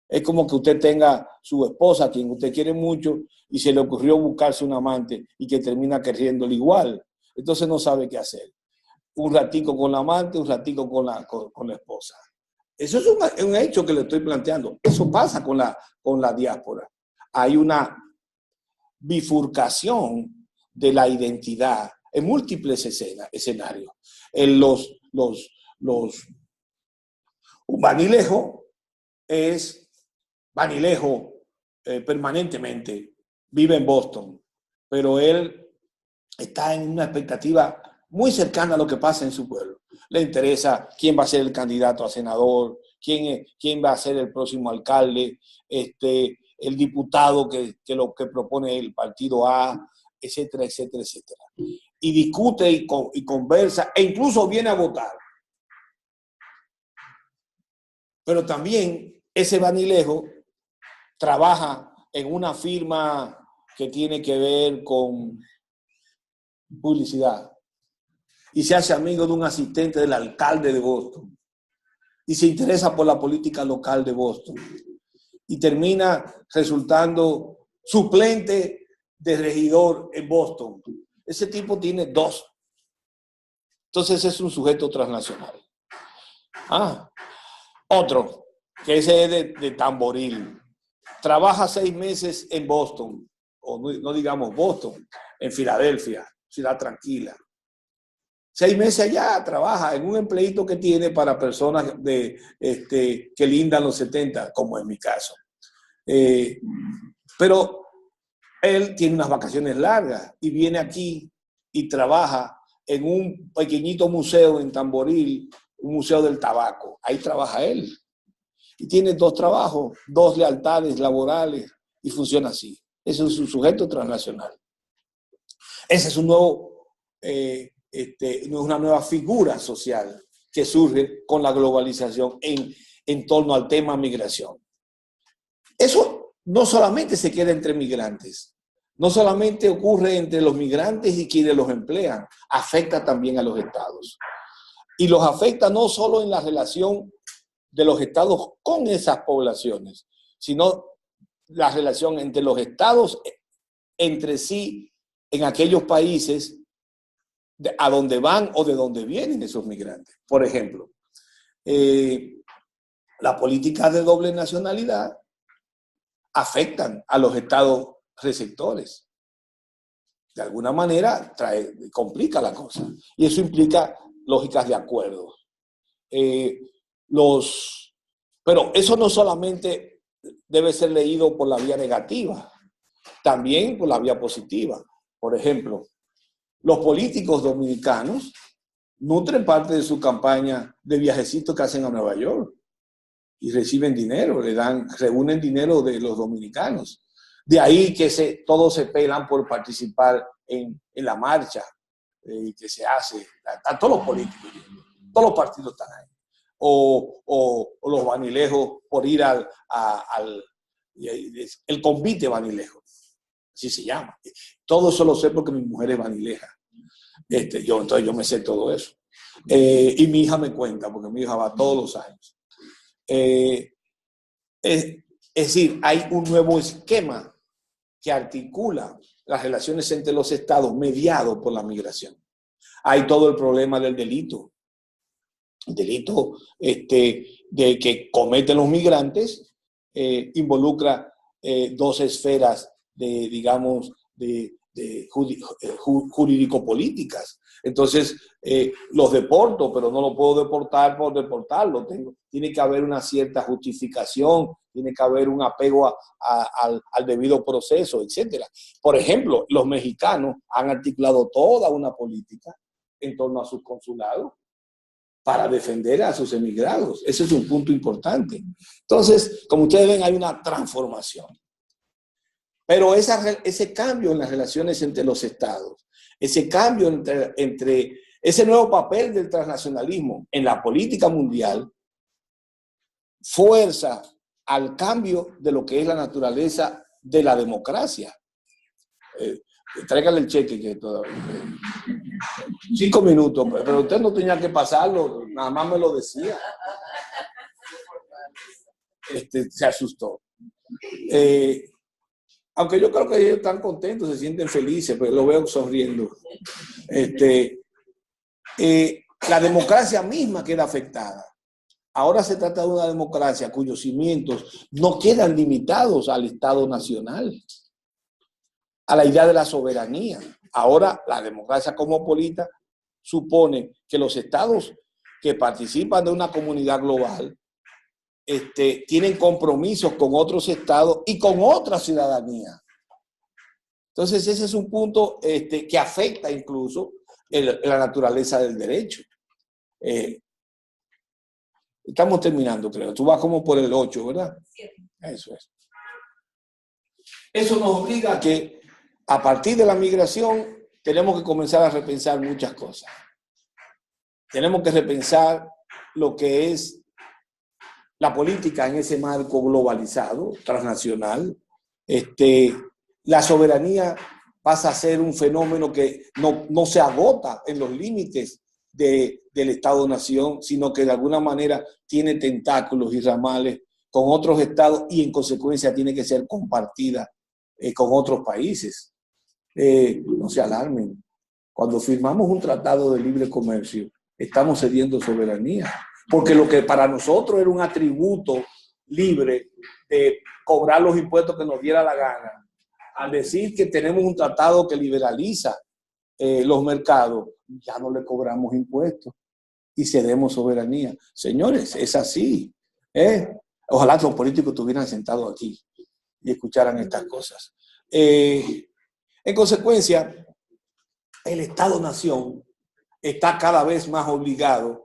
Es como que usted tenga su esposa, a quien usted quiere mucho, y se le ocurrió buscarse un amante y que termina queriéndole igual. Entonces no sabe qué hacer. Un ratico con la amante, un ratico con la esposa. Eso es un hecho que le estoy planteando. Eso pasa con la diáspora. Hay una bifurcación de la identidad en múltiples escenarios. Un vanilejo es vanilejo permanentemente, vive en Boston, pero él está en una expectativa muy cercana a lo que pasa en su pueblo. Le interesa quién va a ser el candidato a senador, quién va a ser el próximo alcalde, el diputado que propone el partido A, etcétera, etcétera, etcétera. Y discute y conversa e incluso viene a votar. Pero también ese vanilejo trabaja en una firma que tiene que ver con publicidad y se hace amigo de un asistente del alcalde de Boston y se interesa por la política local de Boston y termina resultando suplente de regidor en Boston. Ese tipo tiene 2. Entonces es un sujeto transnacional. Otro, que ese es de Tamboril. Trabaja 6 meses en Boston, o no digamos Boston, en Filadelfia, ciudad tranquila. 6 meses allá trabaja en un empleito que tiene para personas que lindan los 70, como en mi caso. Pero él tiene unas vacaciones largas y viene aquí y trabaja en un pequeñito museo en Tamboril, un museo del tabaco. Ahí trabaja él. Y tiene 2 trabajos, 2 lealtades laborales y funciona así. Ese es un sujeto transnacional. Ese es una nueva figura social que surge con la globalización en torno al tema migración. Eso no solamente se queda entre migrantes, no solamente ocurre entre los migrantes y quienes los emplean, afecta también a los estados. Y los afecta no solo en la relación de los estados con esas poblaciones, sino la relación entre los estados entre sí en aquellos países a donde van o de donde vienen esos migrantes. Por ejemplo, la política de doble nacionalidad afectan a los estados receptores. De alguna manera complica la cosa. Y eso implica lógicas de acuerdo. Pero eso no solamente debe ser leído por la vía negativa, también por la vía positiva. Por ejemplo, los políticos dominicanos nutren parte de su campaña de viajecitos que hacen a Nueva York y reciben dinero, reúnen dinero de los dominicanos. De ahí que todos se pelan por participar en la marcha que se hace. A todos los políticos, todos los partidos están ahí. O los vanilejos por ir el convite vanilejo, así se llama. Todo eso lo sé porque mi mujer es vanileja. Entonces yo me sé todo eso. Y mi hija me cuenta, porque mi hija va todos los años. Es decir, hay un nuevo esquema que articula las relaciones entre los estados mediado por la migración. Hay todo el problema del delito. El delito de que cometen los migrantes involucra dos esferas digamos, jurídico-políticas. Entonces, los deporto, pero no lo puedo deportar por deportarlo. Tiene que haber una cierta justificación, tiene que haber un apego al debido proceso, etc. Por ejemplo, los mexicanos han articulado toda una política en torno a sus consulados para defender a sus emigrados. Ese es un punto importante. Entonces, como ustedes ven, hay una transformación. Pero ese cambio en las relaciones entre los estados, ese cambio entre ese nuevo papel del transnacionalismo en la política mundial, fuerza al cambio de lo que es la naturaleza de la democracia. Tráigale el cheque que todavía. 5 minutos, pero usted no tenía que pasarlo, nada más me lo decía. Se asustó. Aunque yo creo que ellos están contentos, se sienten felices, pero lo veo sonriendo. La democracia misma queda afectada. Ahora se trata de una democracia cuyos cimientos no quedan limitados al Estado nacional, a la idea de la soberanía. Ahora la democracia cosmopolita supone que los estados que participan de una comunidad global tienen compromisos con otros estados y con otra ciudadanía. Entonces ese es un punto que afecta incluso la naturaleza del derecho. Estamos terminando, creo. Tú vas como por el 8, ¿verdad? Sí. Eso es. Eso nos obliga a que a partir de la migración tenemos que comenzar a repensar muchas cosas. Tenemos que repensar lo que es la política en ese marco globalizado, transnacional. La soberanía pasa a ser un fenómeno que no se agota en los límites del Estado-nación, sino que de alguna manera tiene tentáculos y ramales con otros estados y en consecuencia tiene que ser compartida con otros países. No se alarmen. Cuando firmamos un tratado de libre comercio, estamos cediendo soberanía. Porque lo que para nosotros era un atributo libre de cobrar los impuestos que nos diera la gana, al decir que tenemos un tratado que liberaliza los mercados, ya no le cobramos impuestos y cedemos soberanía. Señores, es así. Ojalá los políticos estuvieran sentados aquí y escucharan estas cosas. En consecuencia, el Estado-nación está cada vez más obligado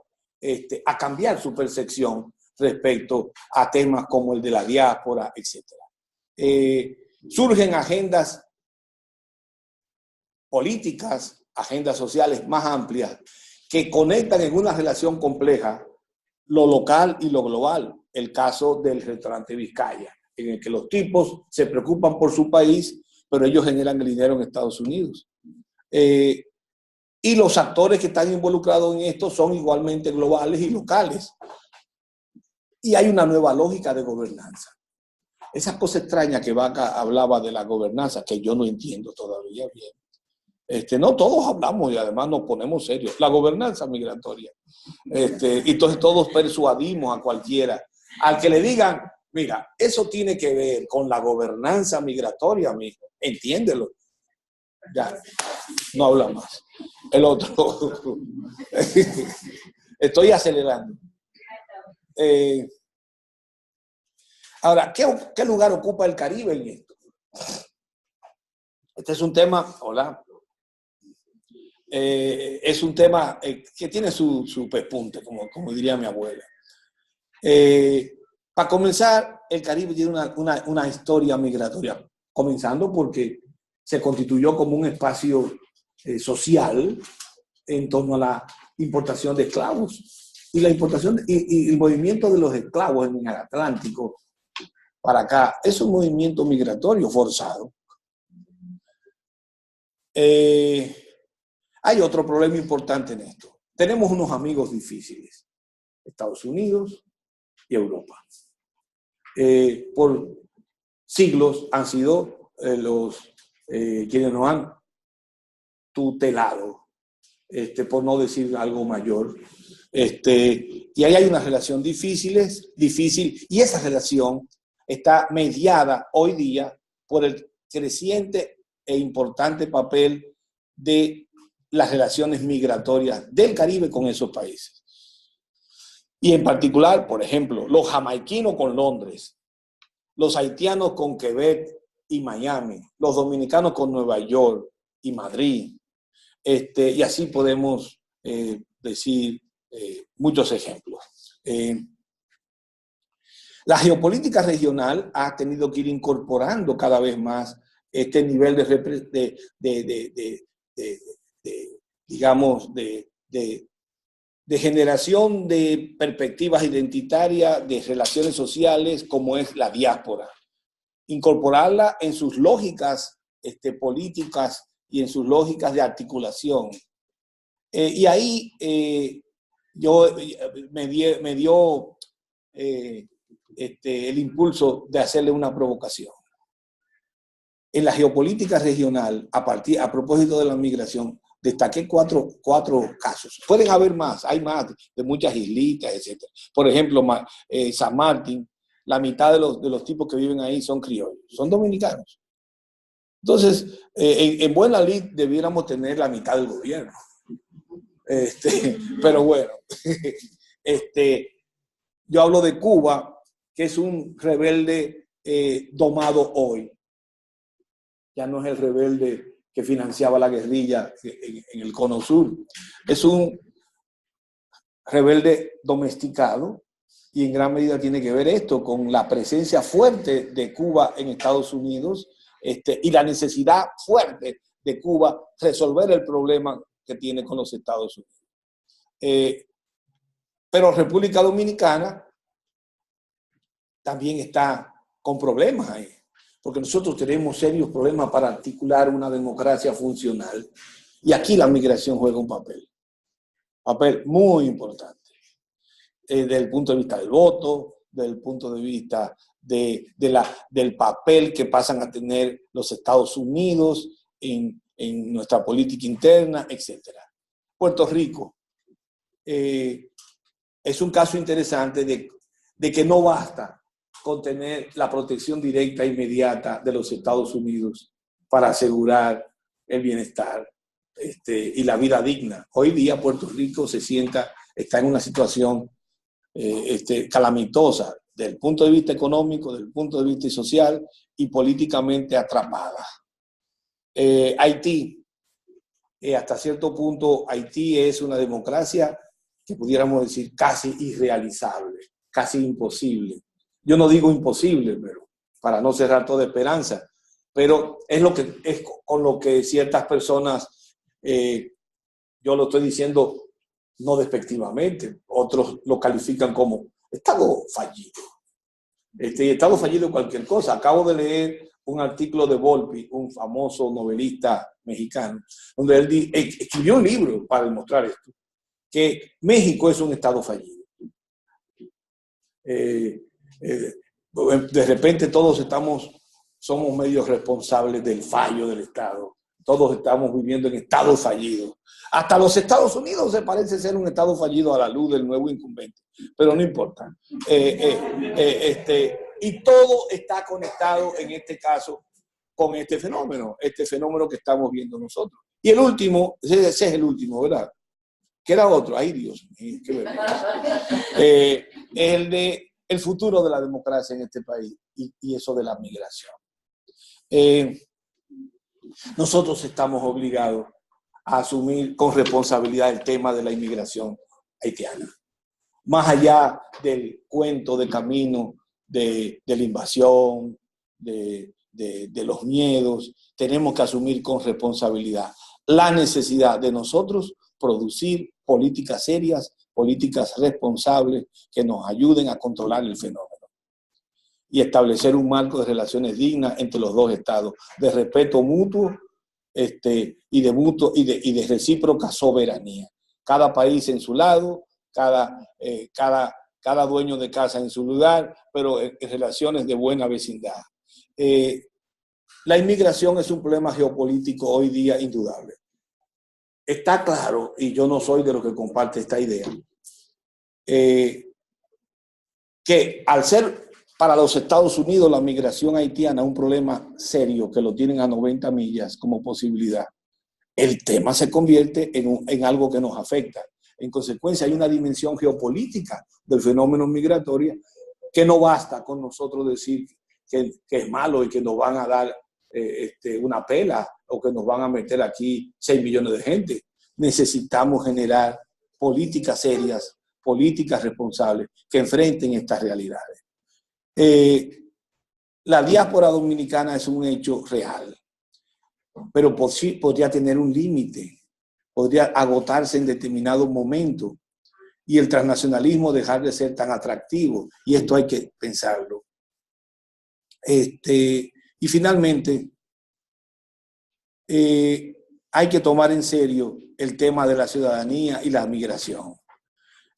a cambiar su percepción respecto a temas como el de la diáspora, etc. Surgen agendas políticas, agendas sociales más amplias que conectan en una relación compleja lo local y lo global. El caso del restaurante Vizcaya, en el que los tipos se preocupan por su país, pero ellos generan el dinero en Estados Unidos. Y los actores que están involucrados en esto son igualmente globales y locales. Y hay una nueva lógica de gobernanza. Esa cosa extraña que Vaca hablaba de la gobernanza, que yo no entiendo todavía bien. No todos hablamos y además nos ponemos serios. La gobernanza migratoria. Y entonces todos persuadimos a cualquiera. Al que le digan, mira, eso tiene que ver con la gobernanza migratoria, amigo. Entiéndelo. Ya, no habla más. El otro. Estoy acelerando. Ahora, ¿qué lugar ocupa el Caribe en esto? Este es un tema, hola. es un tema que tiene su pespunte, como diría mi abuela. Para comenzar, el Caribe tiene una historia migratoria, comenzando porque se constituyó como un espacio social en torno a la importación de esclavos y la importación y el movimiento de los esclavos en el Atlántico para acá es un movimiento migratorio forzado. Hay otro problema importante en esto. Tenemos unos amigos difíciles, Estados Unidos y Europa. Por siglos han sido quienes nos han tutelado, por no decir algo mayor. Y ahí hay una relación difícil, y esa relación está mediada hoy día por el creciente e importante papel de las relaciones migratorias del Caribe con esos países. Y en particular, por ejemplo, los jamaiquinos con Londres, los haitianos con Quebec y Miami, los dominicanos con Nueva York y Madrid. Y así podemos decir muchos ejemplos. La geopolítica regional ha tenido que ir incorporando cada vez más este nivel de generación de perspectivas identitarias, de relaciones sociales, como es la diáspora. Incorporarla en sus lógicas políticas y en sus lógicas de articulación. Y ahí me dio el impulso de hacerle una provocación. En la geopolítica regional, a propósito de la migración, destaqué cuatro casos. Pueden haber más, hay más, de muchas islitas, etc. Por ejemplo, San Martín, la mitad de los tipos que viven ahí son criollos, son dominicanos. Entonces, en buena lid debiéramos tener la mitad del gobierno. Pero bueno, yo hablo de Cuba, que es un rebelde domado hoy. Ya no es el rebelde que financiaba la guerrilla en el Cono Sur. Es un rebelde domesticado y en gran medida tiene que ver esto con la presencia fuerte de Cuba en Estados Unidos y la necesidad fuerte de Cuba resolver el problema que tiene con los Estados Unidos. Pero República Dominicana también está con problemas ahí, porque nosotros tenemos serios problemas para articular una democracia funcional y aquí la migración juega un papel muy importante, desde el punto de vista del voto, desde el punto de vista del papel que pasan a tener los Estados Unidos en nuestra política interna, etc. Puerto Rico es un caso interesante de que no basta con tener la protección directa e inmediata de los Estados Unidos para asegurar el bienestar y la vida digna. Hoy día Puerto Rico está en una situación calamitosa desde el punto de vista económico, desde el punto de vista social y políticamente atrapada. Haití, hasta cierto punto, Haití es una democracia que pudiéramos decir casi irrealizable, casi imposible. Yo no digo imposible, pero para no cerrar toda esperanza, pero es con lo que ciertas personas, yo lo estoy diciendo no despectivamente, otros lo califican como Estado fallido. Estado fallido en cualquier cosa. Acabo de leer un artículo de Volpi, un famoso novelista mexicano, donde él escribió un libro para demostrar esto, que México es un Estado fallido. De repente todos somos medios responsables del fallo del Estado. Todos estamos viviendo en estados fallidos. Hasta los Estados Unidos se parece ser un estado fallido a la luz del nuevo incumbente, pero no importa. Y todo está conectado en este caso con este fenómeno que estamos viendo nosotros. Y el último, ese es el último, ¿verdad? Que era otro, ay Dios mío, qué vergüenza. Es el futuro de la democracia en este país y eso de la migración. Nosotros estamos obligados a asumir con responsabilidad el tema de la inmigración haitiana. Más allá del cuento de camino de la invasión, de los miedos, tenemos que asumir con responsabilidad la necesidad de nosotros producir políticas serias, políticas responsables que nos ayuden a controlar el fenómeno y establecer un marco de relaciones dignas entre los dos estados, de respeto mutuo y de recíproca soberanía. Cada país en su lado, cada dueño de casa en su lugar, pero en relaciones de buena vecindad. La inmigración es un problema geopolítico hoy día indudable. Está claro, y yo no soy de los que comparte esta idea, que al ser para los Estados Unidos la migración haitiana un problema serio, que lo tienen a 90 millas como posibilidad, el tema se convierte en algo que nos afecta. En consecuencia, hay una dimensión geopolítica del fenómeno migratorio que no basta con nosotros decir que es malo y que nos van a dar una pela o que nos van a meter aquí 6 millones de gente. Necesitamos generar políticas serias, políticas responsables que enfrenten estas realidades. La diáspora dominicana es un hecho real, pero podría tener un límite, podría agotarse en determinado momento y el transnacionalismo dejar de ser tan atractivo, y esto hay que pensarlo. Y finalmente, hay que tomar en serio el tema de la ciudadanía y la migración.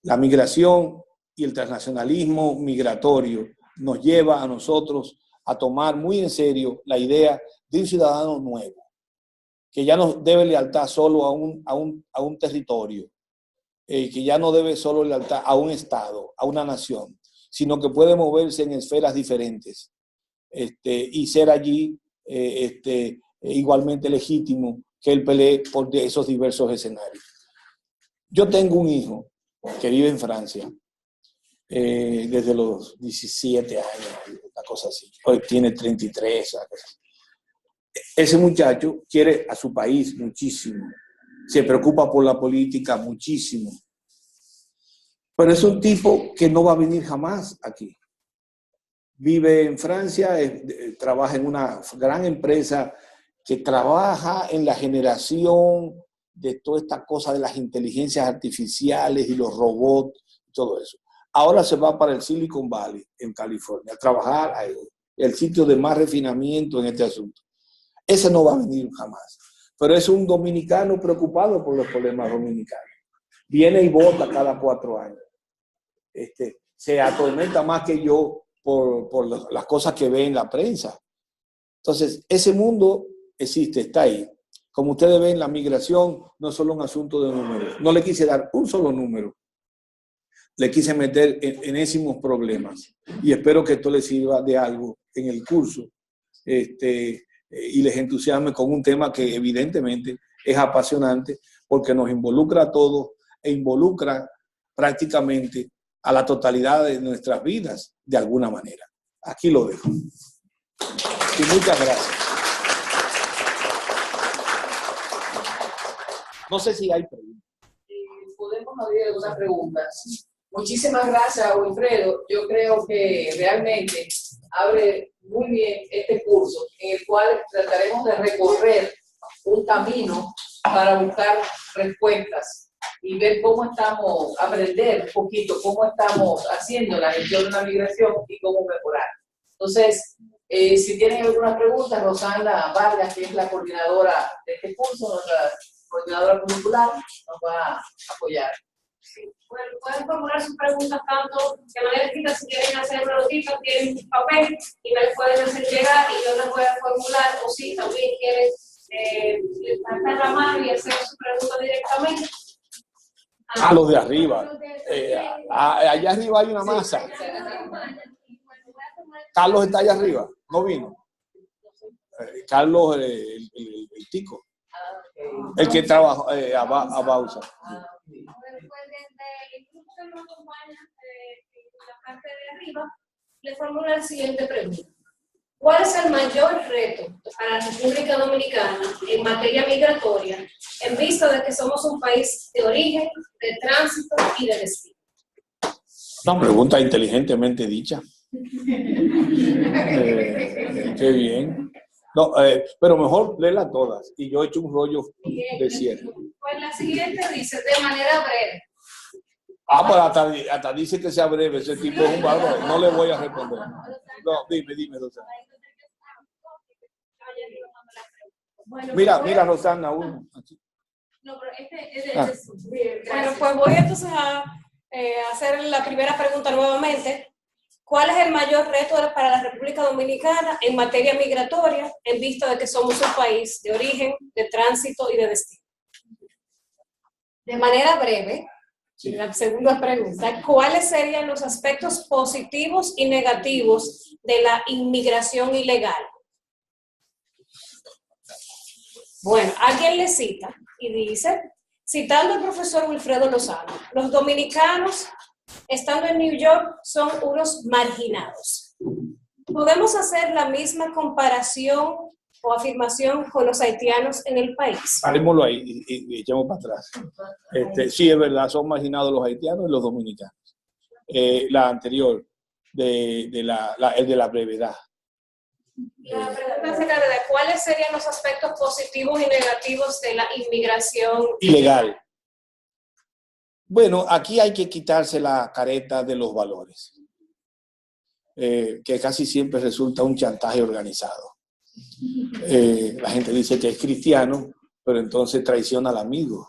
La migración y el transnacionalismo migratorio nos lleva a nosotros a tomar muy en serio la idea de un ciudadano nuevo, que ya no debe lealtad solo a un territorio, que ya no debe solo lealtad a un estado, a una nación, sino que puede moverse en esferas diferentes y ser allí igualmente legítimo que él pelee por esos diversos escenarios. Yo tengo un hijo que vive en Francia desde los 17 años, una cosa así. Hoy tiene 33. Ese muchacho quiere a su país muchísimo, se preocupa por la política muchísimo, pero es un tipo que no va a venir jamás aquí. Vive en Francia, trabaja en una gran empresa que trabaja en la generación de toda esta cosa de las inteligencias artificiales y los robots, todo eso. Ahora se va para el Silicon Valley, en California, a trabajar ahí, el sitio de más refinamiento en este asunto. Ese no va a venir jamás, pero es un dominicano preocupado por los problemas dominicanos. Viene y vota cada 4 años. Se atormenta más que yo por las cosas que ve en la prensa. Entonces, ese mundo existe, está ahí. Como ustedes ven, la migración no es solo un asunto de números. No le quise dar un solo número. Le quise meter enésimos problemas. Y espero que esto les sirva de algo en el curso. Y les entusiasme con un tema que evidentemente es apasionante porque nos involucra a todos e involucra prácticamente a la totalidad de nuestras vidas de alguna manera. Aquí lo dejo. Y muchas gracias. No sé si hay preguntas. Podemos abrir algunas preguntas. Muchísimas gracias, Wilfredo. Yo creo que realmente abre muy bien este curso, en el cual trataremos de recorrer un camino para buscar respuestas y ver cómo estamos, aprender un poquito cómo estamos haciendo la gestión de la migración y cómo mejorar. Entonces, si tienen algunas preguntas, Rosana Vargas, que es la coordinadora de este curso, nuestra coordinadora curricular, nos va a apoyar. Sí. Bueno, pueden formular sus preguntas tanto de manera escrita, si quieren hacer una notita, tienen un papel y me las pueden hacer llegar y yo las voy a formular, o si también quieren levantar la mano y hacer su pregunta directamente. Los de arriba. Allá arriba hay una masa. Carlos está allá arriba, no vino. Carlos, el tico. El que trabaja a Bausa. Después del grupo que nos acompaña en la parte de arriba, le formulo la siguiente pregunta. ¿Cuál es el mayor reto para la República Dominicana en materia migratoria, en vista de que somos un país de origen, de tránsito y de destino? Una pregunta inteligentemente dicha. Qué bien. No, pero mejor léela todas y yo he hecho un rollo de cierre. Pues la siguiente dice, de manera breve. Ah, pues hasta dice que sea breve, ese tipo es un bárbaro, no le voy a responder. No, dime, Rosana. Bueno, Mira, Rosana, uno. No, pero Bueno, pues voy entonces a hacer la primera pregunta nuevamente. ¿Cuál es el mayor reto para la República Dominicana en materia migratoria, en vista de que somos un país de origen, de tránsito y de destino? De manera breve, Sí. la segunda pregunta, ¿cuáles serían los aspectos positivos y negativos de la inmigración ilegal? Bueno, alguien le cita y dice, citando al profesor Wilfredo Lozano, los dominicanos, estando en New York, son unos marginados. ¿Podemos hacer la misma comparación o afirmación con los haitianos en el país? Parémoslo ahí y echemos para atrás. Sí, es verdad, son marginados los haitianos y los dominicanos. La anterior, el de la brevedad. La pregunta sería, ¿cuáles serían los aspectos positivos y negativos de la inmigración Ilegal. Bueno, aquí hay que quitarse la careta de los valores, que casi siempre resulta un chantaje organizado. La gente dice que es cristiano, pero entonces traiciona al amigo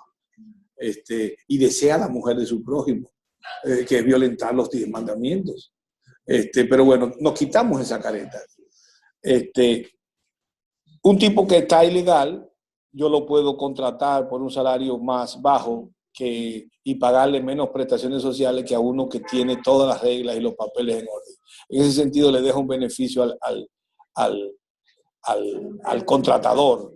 y desea a la mujer de su prójimo, que es violentar los 10 mandamientos. Pero bueno, nos quitamos esa careta. Un tipo que está ilegal, yo lo puedo contratar por un salario más bajo y pagarle menos prestaciones sociales que a uno que tiene todas las reglas y los papeles en orden. En ese sentido le deja un beneficio al contratador.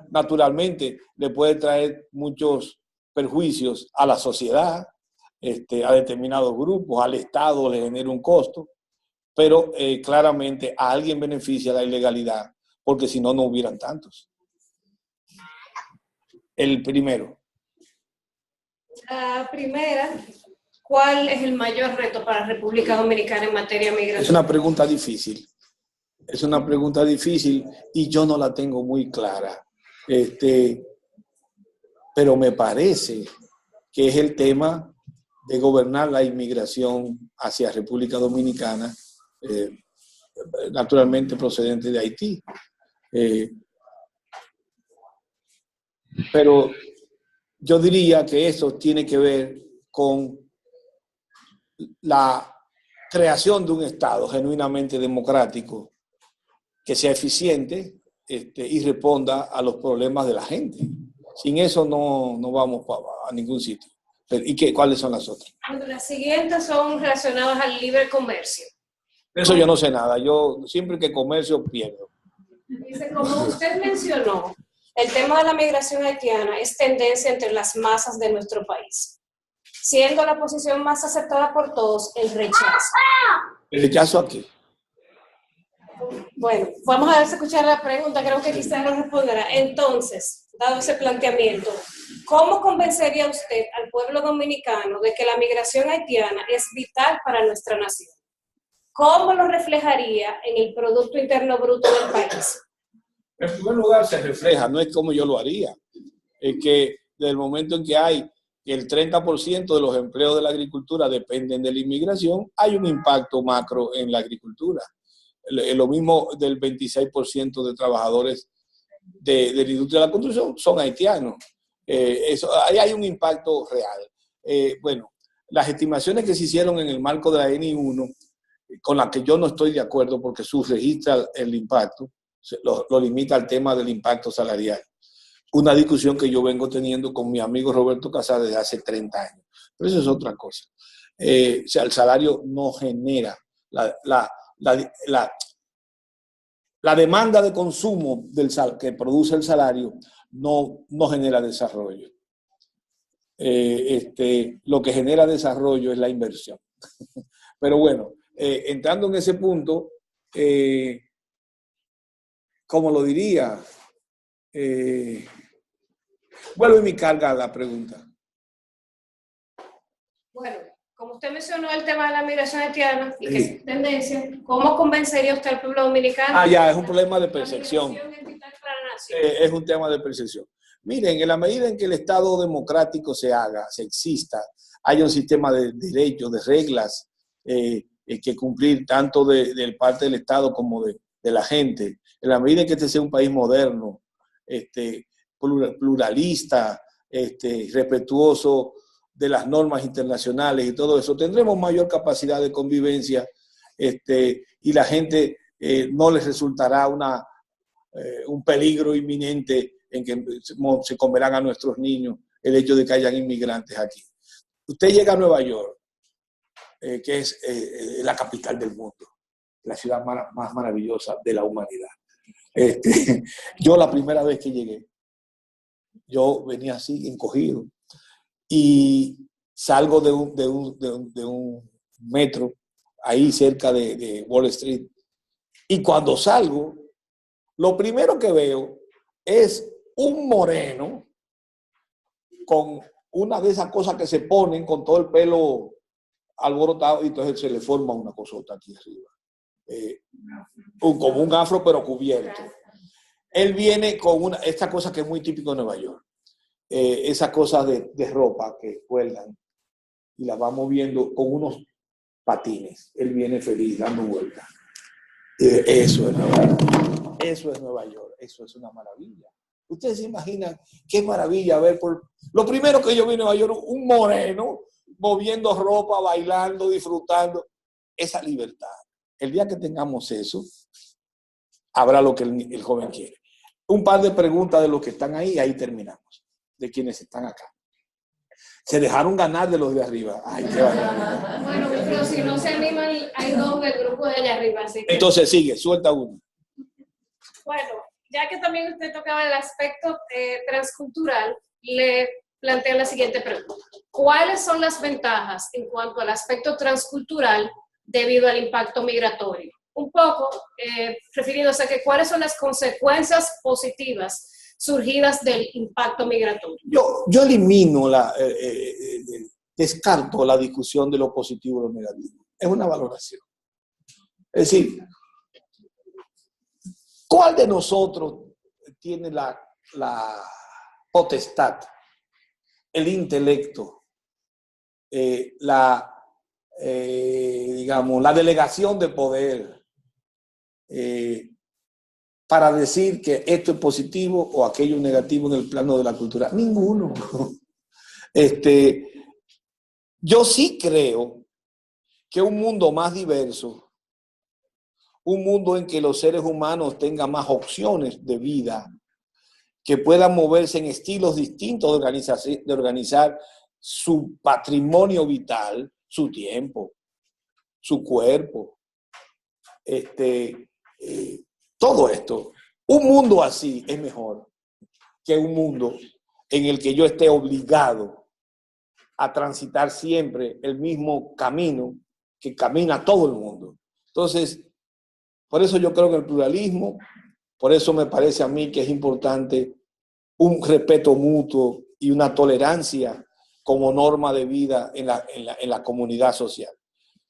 Naturalmente le puede traer muchos perjuicios a la sociedad, a determinados grupos, al Estado le genera un costo, pero claramente a alguien beneficia la ilegalidad, porque si no, no hubieran tantos. El primero. La primera, ¿cuál es el mayor reto para la República Dominicana en materia migratoria? Es una pregunta difícil. Es una pregunta difícil y yo no la tengo muy clara. Pero me parece que es el tema de gobernar la inmigración hacia República Dominicana, naturalmente procedente de Haití. Pero yo diría que eso tiene que ver con la creación de un Estado genuinamente democrático que sea eficiente y responda a los problemas de la gente. Sin eso no vamos a ningún sitio. ¿Cuáles son las otras? Bueno, las siguientes son relacionadas al libre comercio. Eso yo no sé nada. Yo siempre que comercio pierdo. Dice, como usted mencionó, el tema de la migración haitiana es tendencia entre las masas de nuestro país, siendo la posición más aceptada por todos el rechazo. ¿El rechazo a qué? Bueno, vamos a escuchar la pregunta, creo que quizás nos responderá. Entonces, dado ese planteamiento, ¿cómo convencería usted al pueblo dominicano de que la migración haitiana es vital para nuestra nación? ¿Cómo lo reflejaría en el Producto Interno Bruto del país? En primer lugar, se refleja, no es como yo lo haría. Es que desde el momento en que hay el 30% de los empleos de la agricultura dependen de la inmigración, hay un impacto macro en la agricultura. Lo mismo del 26% de trabajadores de la industria de la construcción son haitianos. Ahí hay un impacto real. Bueno, las estimaciones que se hicieron en el marco de la N1, con las que yo no estoy de acuerdo porque subregistra el impacto, lo limita al tema del impacto salarial. Una discusión que yo vengo teniendo con mi amigo Roberto Casar desde hace 30 años. Pero eso es otra cosa. O sea, el salario no genera la demanda de consumo que produce el salario no genera desarrollo. Lo que genera desarrollo es la inversión. Pero bueno, entrando en ese punto, ¿cómo lo diría? Vuelve mi carga a la pregunta. Bueno, como usted mencionó el tema de la migración haitiana y que Sí. es tendencia, ¿cómo convencería usted al pueblo dominicano? Ah, ya, es un problema de percepción. La migración identitaria para la nación. Es un tema de percepción. Miren, en la medida en que el Estado democrático se exista, hay un sistema de derechos, de reglas que cumplir tanto de parte del Estado como de la gente. En la medida en que este sea un país moderno, pluralista, respetuoso de las normas internacionales y todo eso, tendremos mayor capacidad de convivencia y la gente no les resultará un peligro inminente en que se comerán a nuestros niños el hecho de que hayan inmigrantes aquí. Usted llega a Nueva York, que es la capital del mundo, la ciudad más maravillosa de la humanidad. Yo la primera vez que llegué, yo venía así, encogido, y salgo de un metro, ahí cerca de Wall Street, y cuando salgo, lo primero que veo es un moreno con una de esas cosas que se ponen con todo el pelo alborotado y entonces se le forma una cosota aquí arriba. Como un afro pero cubierto. Él viene con esta cosa que es muy típico de Nueva York. Esas cosas de ropa que cuelgan y las va moviendo con unos patines. Él viene feliz dando vueltas. Eso es Nueva York. Eso es Nueva York. Eso es una maravilla. Ustedes se imaginan qué maravilla ver lo primero que yo vi en Nueva York, un moreno moviendo ropa, bailando, disfrutando. Esa libertad. El día que tengamos eso, habrá lo que el joven quiere. Un par de preguntas de los que están ahí y ahí terminamos. De quienes están acá. Se dejaron ganar de los de arriba. Ay, qué barbaridad. Bueno, pero si no se animan, hay dos del grupo de allá arriba. Así que... Entonces sigue, suelta uno. Bueno, ya que también usted tocaba el aspecto transcultural, le planteo la siguiente pregunta. ¿Cuáles son las ventajas en cuanto al aspecto transcultural debido al impacto migratorio? Un poco refiriéndose a que cuáles son las consecuencias positivas surgidas del impacto migratorio. Yo elimino descarto la discusión de lo positivo y lo negativo. Es una valoración. Es decir, ¿cuál de nosotros tiene la potestad, el intelecto, digamos, la delegación de poder para decir que esto es positivo o aquello es negativo en el plano de la cultura? Ninguno. Yo sí creo que un mundo más diverso, un mundo en que los seres humanos tengan más opciones de vida, que puedan moverse en estilos distintos de organizar su patrimonio vital, su tiempo, su cuerpo, todo esto. Un mundo así es mejor que un mundo en el que yo esté obligado a transitar siempre el mismo camino que camina todo el mundo. Entonces, por eso yo creo en el pluralismo, por eso me parece a mí que es importante un respeto mutuo y una tolerancia como norma de vida en la comunidad social.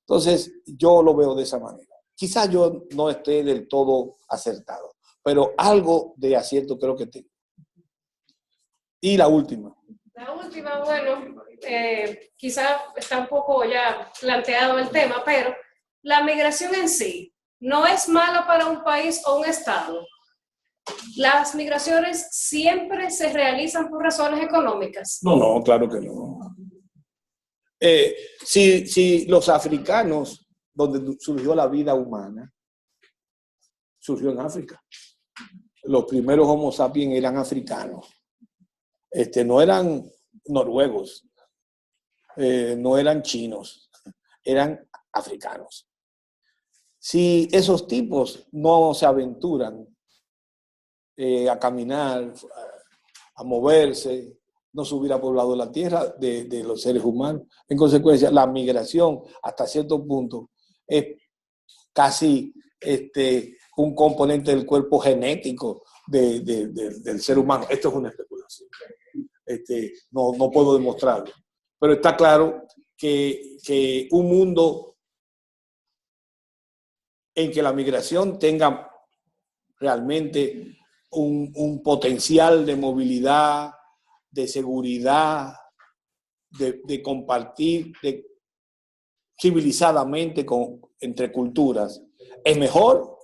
Entonces, yo lo veo de esa manera. Quizás yo no esté del todo acertado, pero algo de acierto creo que tengo. Y la última. La última, bueno, quizás está un poco ya planteado el tema, pero la migración en sí no es mala para un país o un estado. ¿Las migraciones siempre se realizan por razones económicas? No, claro que no. Si los africanos, donde surgió la vida humana, surgió en África. Los primeros Homo sapiens eran africanos. No eran noruegos, no eran chinos, eran africanos. Si esos tipos no se aventuran a caminar, a moverse, no se hubiera poblado la tierra de los seres humanos. En consecuencia, la migración hasta cierto punto es casi un componente del cuerpo genético del ser humano. Esto es una especulación. No puedo demostrarlo. Pero está claro que un mundo en que la migración tenga realmente un potencial de movilidad, de seguridad, de compartir civilizadamente entre culturas, es mejor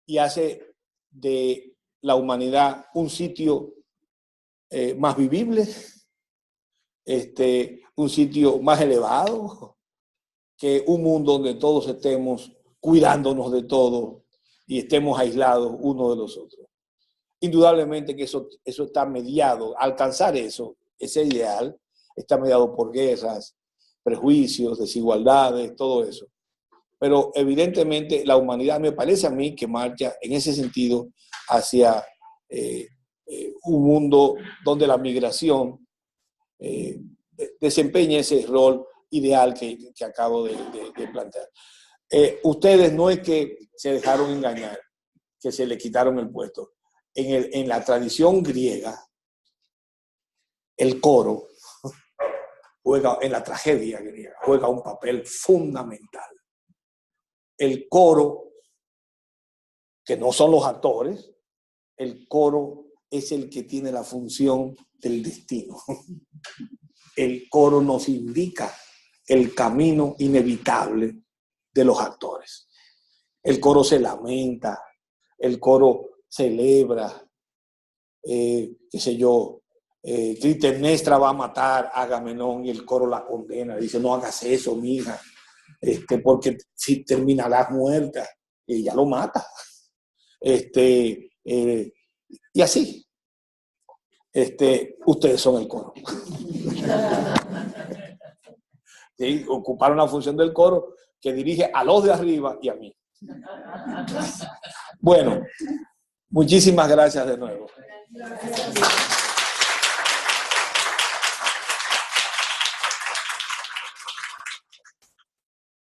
y hace de la humanidad un sitio más vivible, un sitio más elevado, que un mundo donde todos estemos cuidándonos de todo y estemos aislados unos de los otros. Indudablemente que eso está mediado, alcanzar ese ideal, está mediado por guerras, prejuicios, desigualdades, todo eso. Pero evidentemente la humanidad, me parece a mí, que marcha en ese sentido hacia un mundo donde la migración desempeña ese rol ideal que acabo de plantear. Ustedes no es que se dejaron engañar, que se le quitaron el puesto. En la tradición griega, el coro en la tragedia griega, juega un papel fundamental. El coro, que no son los actores, el coro es el que tiene la función del destino. El coro nos indica el camino inevitable de los actores. El coro se lamenta, el coro celebra, qué sé yo, Clitemnestra va a matar a Agamenón y el coro la condena, dice no hagas eso, mija, porque si terminarás muerta, y ella lo mata. Y así, ustedes son el coro. ¿Sí? Ocuparon la función del coro que dirige a los de arriba y a mí. Bueno, muchísimas gracias de nuevo.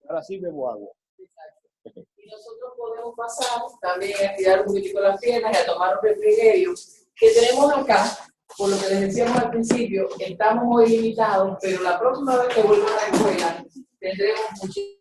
Ahora sí bebo agua. Y nosotros podemos pasar también a tirar un poquitico las piernas y a tomar un refrigerio que tenemos acá. Por lo que les decíamos al principio, estamos hoy limitados, pero la próxima vez que vuelvan a la escuela tendremos muchísimo.